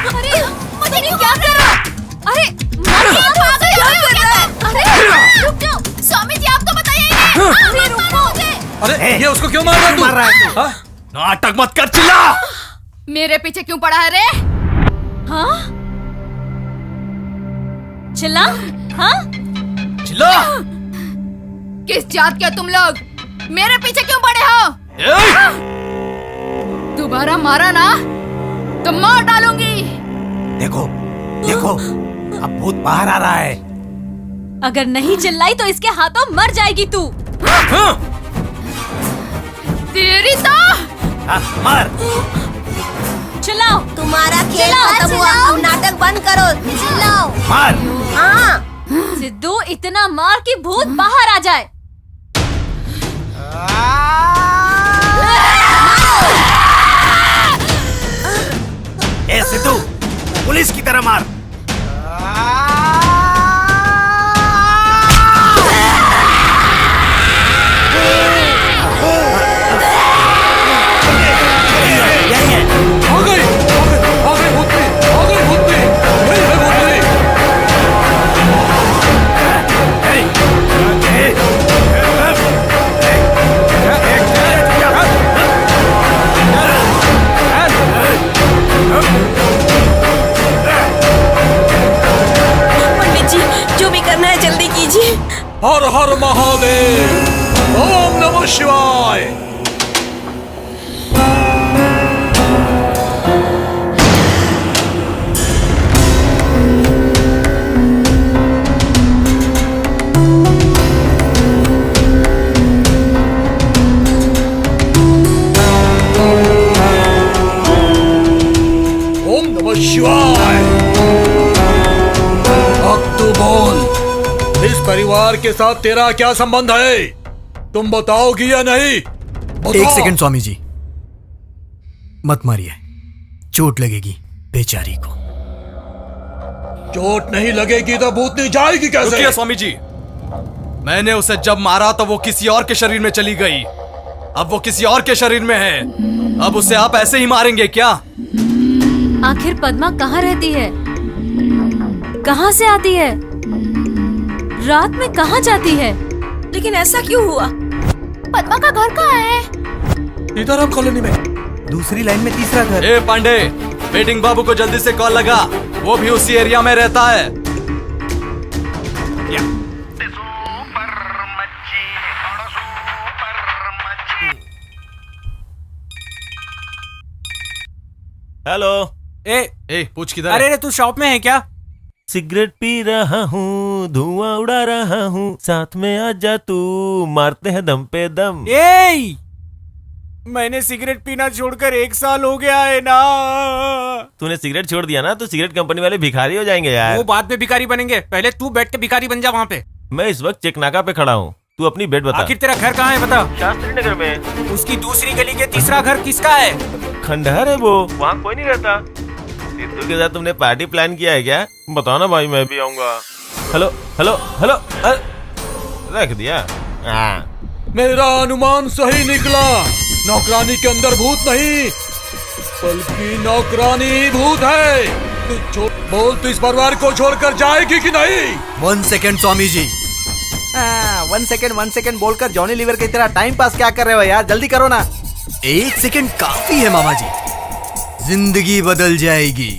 S5: अरे मुझे क्या कर रहा? अरे अरे रुक जाओ, स्वामी जी आप तो बताइए। अरे रुको मुझे।
S3: अरे ये उसको क्यों मार रहा है तू?
S11: मार रहा है तू?
S3: हाँ?
S4: नाटक मत कर, चिल्ला।
S5: मेरे पीछे क्यों पड़ा है रे?
S16: हाँ? चिल्ला? हाँ?
S4: चिल्ला।
S5: किस जात के तुम लोग? मेरे पीछे क्यों पड़े हो? दोबारा मारा ना तो मार डालूंगी।
S11: देखो, देखो,
S6: अब भूत बाहर आ रहा है।
S16: अगर नहीं चिल्लाई तो इसके हाथों मर जाएगी तू। तेरी तो
S6: मार।
S16: चिल्लाओ।
S2: तुम्हारा खेल खत्म हुआ, अब नाटक बंद करो। चिल्लाओ।
S6: मार।
S2: हाँ।
S16: सिद्धू इतना मार कि भूत बाहर आ जाए।
S6: ए सिद्धू, पुलिस की तरह मार।
S3: हर हर महादेव, ओम नमः शिवाय। ओम नमः शिवाय। अब तू बोल, इस परिवार के साथ तेरा क्या संबंध है? तुम बताओगी या नहीं? बताओ।
S7: एक सेकंड स्वामी जी, मत मारिए, चोट लगेगी बेचारी को।
S3: चोट नहीं लगेगी तो भूतनी जाएगी कैसे?
S4: रुकिए स्वामी जी, मैंने उसे जब मारा तो वो किसी और के शरीर में चली गई, अब वो किसी और के शरीर में है। अब उसे आप ऐसे ही मारेंगे क्या?
S16: आखिर पद्मा कहाँ रहती है? कहाँ से आती है? रात में कहाँ जाती है?
S2: लेकिन ऐसा क्यों हुआ?
S5: पद्मा का घर कहाँ है?
S3: सीताराम कॉलोनी में,
S11: दूसरी लाइन में तीसरा घर।
S4: ए पांडे, वेटिंग बाबू को जल्दी से कॉल लगा, वो भी उसी एरिया में रहता है।
S10: हेलो।
S4: ए पूछ किधर?
S1: अरे रे, तू शॉप में है क्या?
S10: सिगरेट पी रहा हूँ, धुआं उड़ा रहा हूँ, साथ में आजा तू, मारते हैं दम पे दम।
S1: ए, मैंने सिगरेट पीना छोड़कर 1 साल हो गया है ना।
S10: तूने सिगरेट छोड़ दिया ना तो सिगरेट कंपनी वाले भिखारी हो जाएंगे यार।
S1: वो बाद में भिखारी बनेंगे, पहले तू बैठ के भिखारी बन जा वहाँ पे।
S10: मैं इस वक्त चेकनाका पे खड़ा हूँ, तू अपनी बेट बता।
S1: आखिर तेरा घर कहाँ है बता?
S10: शास्त्री नगर में।
S1: उसकी दूसरी गली के तीसरा घर किसका है?
S10: खंडहर है वो, वहाँ कोई नहीं रहता। सिद्धू के साथ तुमने पार्टी प्लान किया है क्या? बताओ ना भाई, मैं भी आऊंगा। हेलो हेलो हेलो, रख दिया।
S3: मेरा अनुमान सही निकला। नौकरानी के अंदर भूत नहीं, बल्कि नौकरानी ही भूत है। तू बोल, तू इस परिवार को छोड़कर जाएगी कि नहीं?
S7: 1 सेकंड स्वामी जी।
S11: 1 सेकंड बोलकर जॉनी लीवर की तरह टाइम पास क्या कर रहे हो यार? जल्दी करो ना।
S7: 1 सेकंड काफी है मामा जी, जिंदगी बदल जाएगी।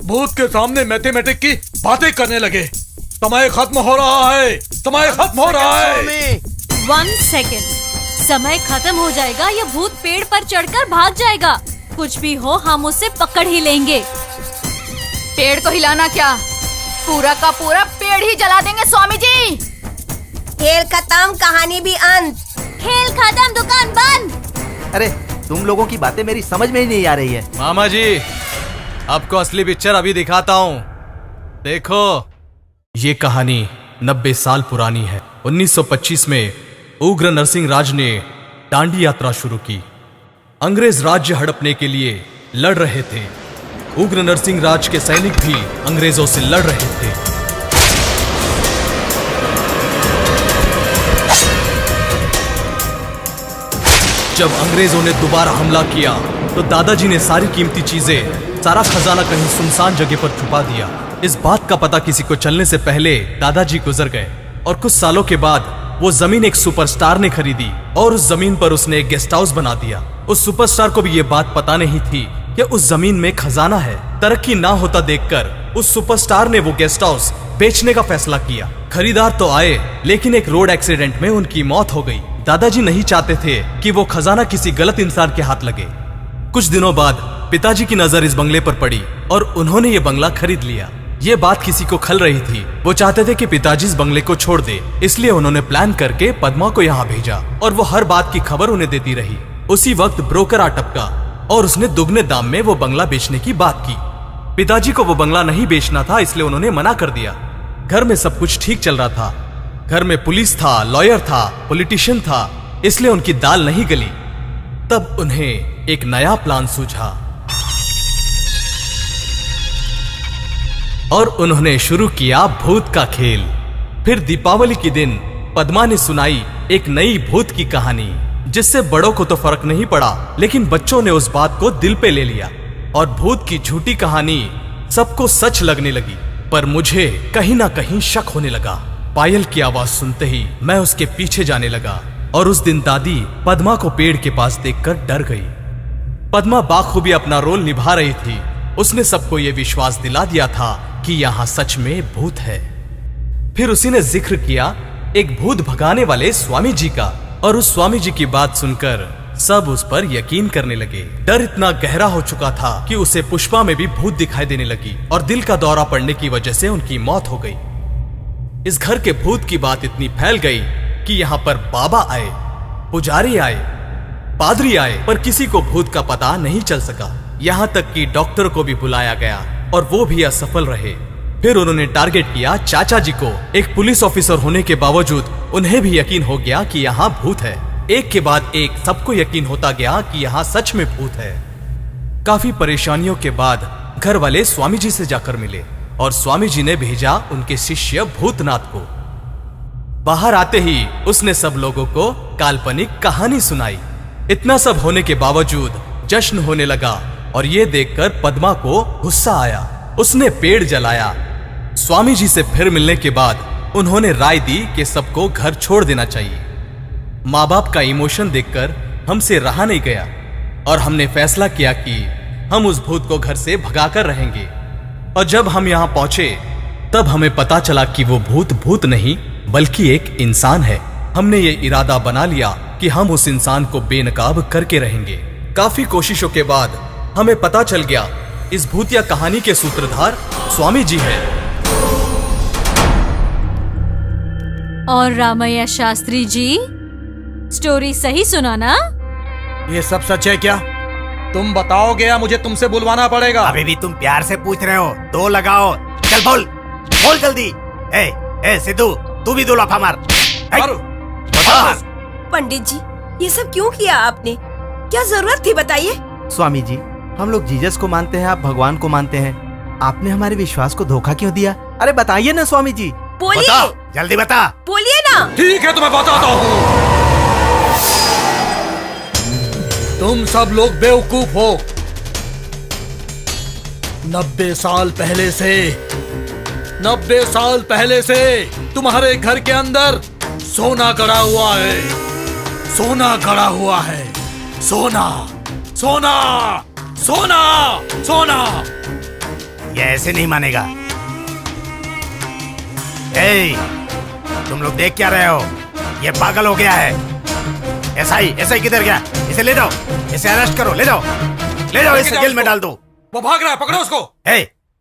S3: भूत के सामने मैथमेटिक की बातें करने लगे। समय खत्म हो रहा है, समय खत्म हो रहा है।
S16: 1 सेकंड, समय खत्म हो जाएगा या भूत पेड़ पर चढ़कर भाग जाएगा। कुछ भी हो, हम उसे पकड़ ही लेंगे।
S5: पेड़ को हिलाना क्या, पूरा का पूरा पेड़ ही जला देंगे स्वामी जी।
S2: खेल खत्म, कहानी भी अंत।
S16: खेल खत्म, दुकान बंद।
S11: अरे तुम लोगों की बातें मेरी समझ में ही नहीं आ रही है।
S4: मामा जी, आपको असली पिक्चर अभी दिखाता हूँ, देखो। ये कहानी 90 साल पुरानी है। 1925 में उग्र नरसिंह राज ने दांडी यात्रा शुरू की। अंग्रेज राज्य हड़पने के लिए लड़ रहे थे। उग्र नरसिंह राज के सैनिक भी अंग्रेजों से लड़ रहे थे। जब अंग्रेजों ने दोबारा हमला किया तो दादाजी ने सारी कीमती चीजें, सारा खजाना कहीं सुनसान जगह पर छुपा दिया। इस बात का पता किसी को चलने से पहले दादाजी गुजर गए और कुछ सालों के बाद वो जमीन एक सुपरस्टार ने खरीदी और उस जमीन पर उसने एक गेस्ट हाउस बना दिया। उस सुपरस्टार को भी ये बात पता नहीं थी कि उस जमीन में खजाना है। तरक्की ना होता देखकर उस सुपरस्टार ने वो गेस्ट हाउस बेचने का फैसला किया। खरीदार तो आए, लेकिन एक रोड एक्सीडेंट में उनकी मौत हो गई। दादाजी नहीं चाहते थे कि वो खजाना किसी गलत इंसान के हाथ लगे। कुछ दिनों बाद पिताजी की नजर इस बंगले पर पड़ी और उन्होंने ये बंगला खरीद लिया। ये बात किसी को खल रही थी। वो चाहते थे कि पिताजी इस बंगले को छोड़ दे, इसलिए उन्होंने प्लान करके पद्मा को यहाँ भेजा और वो हर बात की खबर उन्हें देती रही। उसी वक्त ब्रोकर आ टपका और उसने दुगने दाम में वो बंगला बेचने की बात की। पिताजी को वो बंगला नहीं बेचना था, इसलिए उन्होंने मना कर दिया। घर में सब कुछ ठीक चल रहा था। घर में पुलिस था, लॉयर था, पॉलिटिशियन था, इसलिए उनकी दाल नहीं गली। तब उन्हें एक नया प्लान सूझा और उन्होंने शुरू किया भूत का खेल। फिर दीपावली के दिन पद्मा ने सुनाई एक नई भूत की कहानी, जिससे बड़ों को तो फर्क नहीं पड़ा, लेकिन बच्चों ने उस बात को दिल पे ले लिया और भूत की झूठी कहानी सबको सच लगने लगी। पर मुझे कहीं ना कहीं शक होने लगा। पायल की आवाज सुनते ही मैं उसके पीछे जाने लगा और उस दिन दादी पद्मा को पेड़ के पास देखकर डर गई। पद्मा बाखूबी अपना रोल निभा रही थी। उसने सबको यह विश्वास दिला दिया था कि यहाँ सच में भूत है। फिर उसी ने जिक्र किया एक भूत भगाने वाले स्वामी जी का, और उस स्वामी जी की बात सुनकर सब उस पर यकीन करने लगे। डर इतना गहरा हो चुका था कि उसे पुष्पा में भी भूत दिखाई देने लगी और दिल का दौरा पड़ने की वजह से उनकी मौत हो गई। इस घर के भूत की बात इतनी फैल गई कि यहाँ पर बाबा आए, पुजारी आए, पादरी आए, पर किसी को भूत का पता नहीं चल सका। यहाँ तक कि डॉक्टर को भी बुलाया गया और वो भी असफल रहे। फिर उन्होंने टारगेट किया चाचा जी को। एक पुलिस ऑफिसर होने के बावजूद उन्हें भी यकीन हो गया कि यहाँ भूत है। एक के बाद एक सबको यकीन होता गया कि यहाँ सच में भूत है। काफी परेशानियों के बाद घर वाले स्वामी जी से जाकर मिले और स्वामी जी ने भेजा उनके शिष्य भूतनाथ को। बाहर आते ही उसने सब लोगों को काल्पनिक कहानी सुनाई। इतना सब होने के बावजूद जश्न होने लगा और ये देखकर पद्मा को गुस्सा आया। उसने पेड़ जलाया। स्वामी जी से फिर मिलने के बाद उन्होंने राय दी कि सबको घर छोड़ देना चाहिए। माँ बाप का इमोशन देखकर हमसे रहा नहीं गया और हमने फैसला किया कि हम उस भूत को घर से भगाकर रहेंगे। और जब हम यहाँ पहुंचे तब हमें पता चला कि वो भूत भूत नहीं बल्कि एक इंसान है। हमने ये इरादा बना लिया कि हम उस इंसान को बेनकाब करके रहेंगे। काफी कोशिशों के बाद हमें पता चल गया इस भूतिया कहानी के सूत्रधार स्वामी जी हैं।
S16: और रामैया शास्त्री जी, स्टोरी सही सुना ना?
S3: ये सब सच है क्या? तुम बताओगे या मुझे तुमसे बुलवाना पड़ेगा?
S6: अभी भी तुम प्यार से पूछ रहे हो, दो लगाओ। चल बोल, बोल जल्दी। ए सिद्धू, तू भी दो लाफा मार।
S9: पंडित जी, ये सब क्यों किया आपने? क्या जरूरत थी बताइए?
S11: स्वामी जी, हम लोग जीसस को मानते हैं, आप भगवान को मानते हैं। आपने हमारे विश्वास को धोखा क्यों दिया? अरे बताइए ना स्वामी जी।
S9: बोलिए,
S6: जल्दी बता।
S9: बोलिए ना।
S3: ठीक है, तुम्हें बताता हूँ। तुम सब लोग बेवकूफ हो। 90 साल पहले से तुम्हारे घर के अंदर सोना गड़ा हुआ है। सोना गड़ा हुआ है। सोना सोना सोना सोना।
S6: ये ऐसे नहीं मानेगा। तुम लोग देख क्या रहे हो? ये पागल हो गया है। एसआई किधर गया? इसे ले जाओ, इसे अरेस्ट करो। ले जाओ इसे जेल में डाल दो।
S3: वो भाग रहा है, पकड़ो उसको।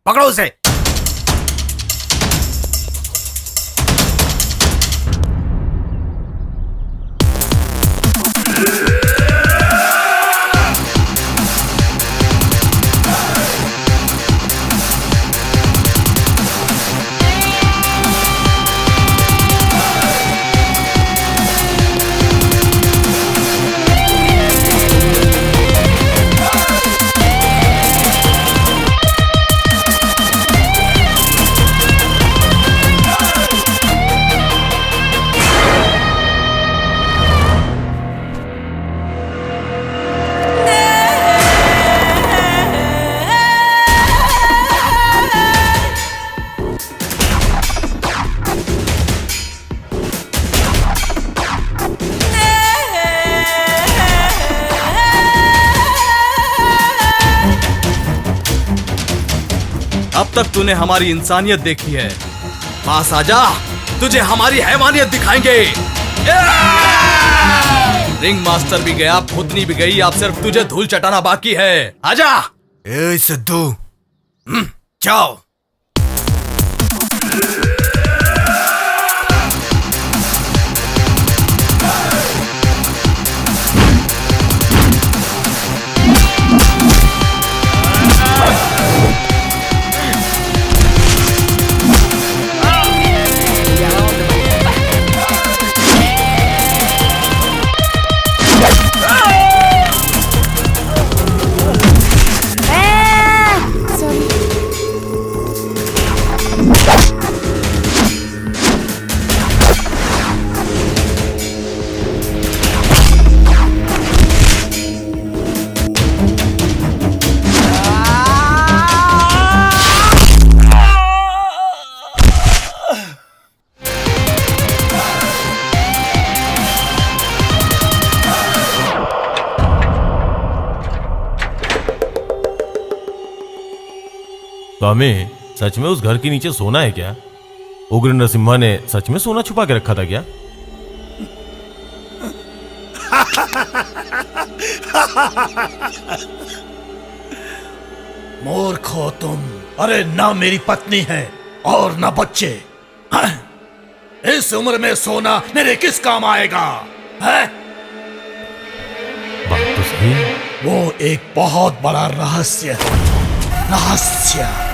S6: पकड़ो उसे।
S4: अब तक तूने हमारी इंसानियत देखी है, पास आजा, तुझे हमारी हैवानियत दिखाएंगे। रिंग मास्टर भी गया, भूतनी भी गई, अब सिर्फ तुझे धूल चटाना बाकी है। आजा।
S6: सिद्धू, जाओ।
S10: स्वामी, सच में उस घर के नीचे सोना है क्या? उग्र नरसिम्हा ने सच में सोना छुपा के रखा था क्या?
S3: मूर्ख हो तुम। अरे ना मेरी पत्नी है और ना बच्चे। हैं? इस उम्र में सोना मेरे किस काम आएगा? है?
S10: बात तो सही है।
S3: वो एक बहुत बड़ा रहस्य है। रहस्य।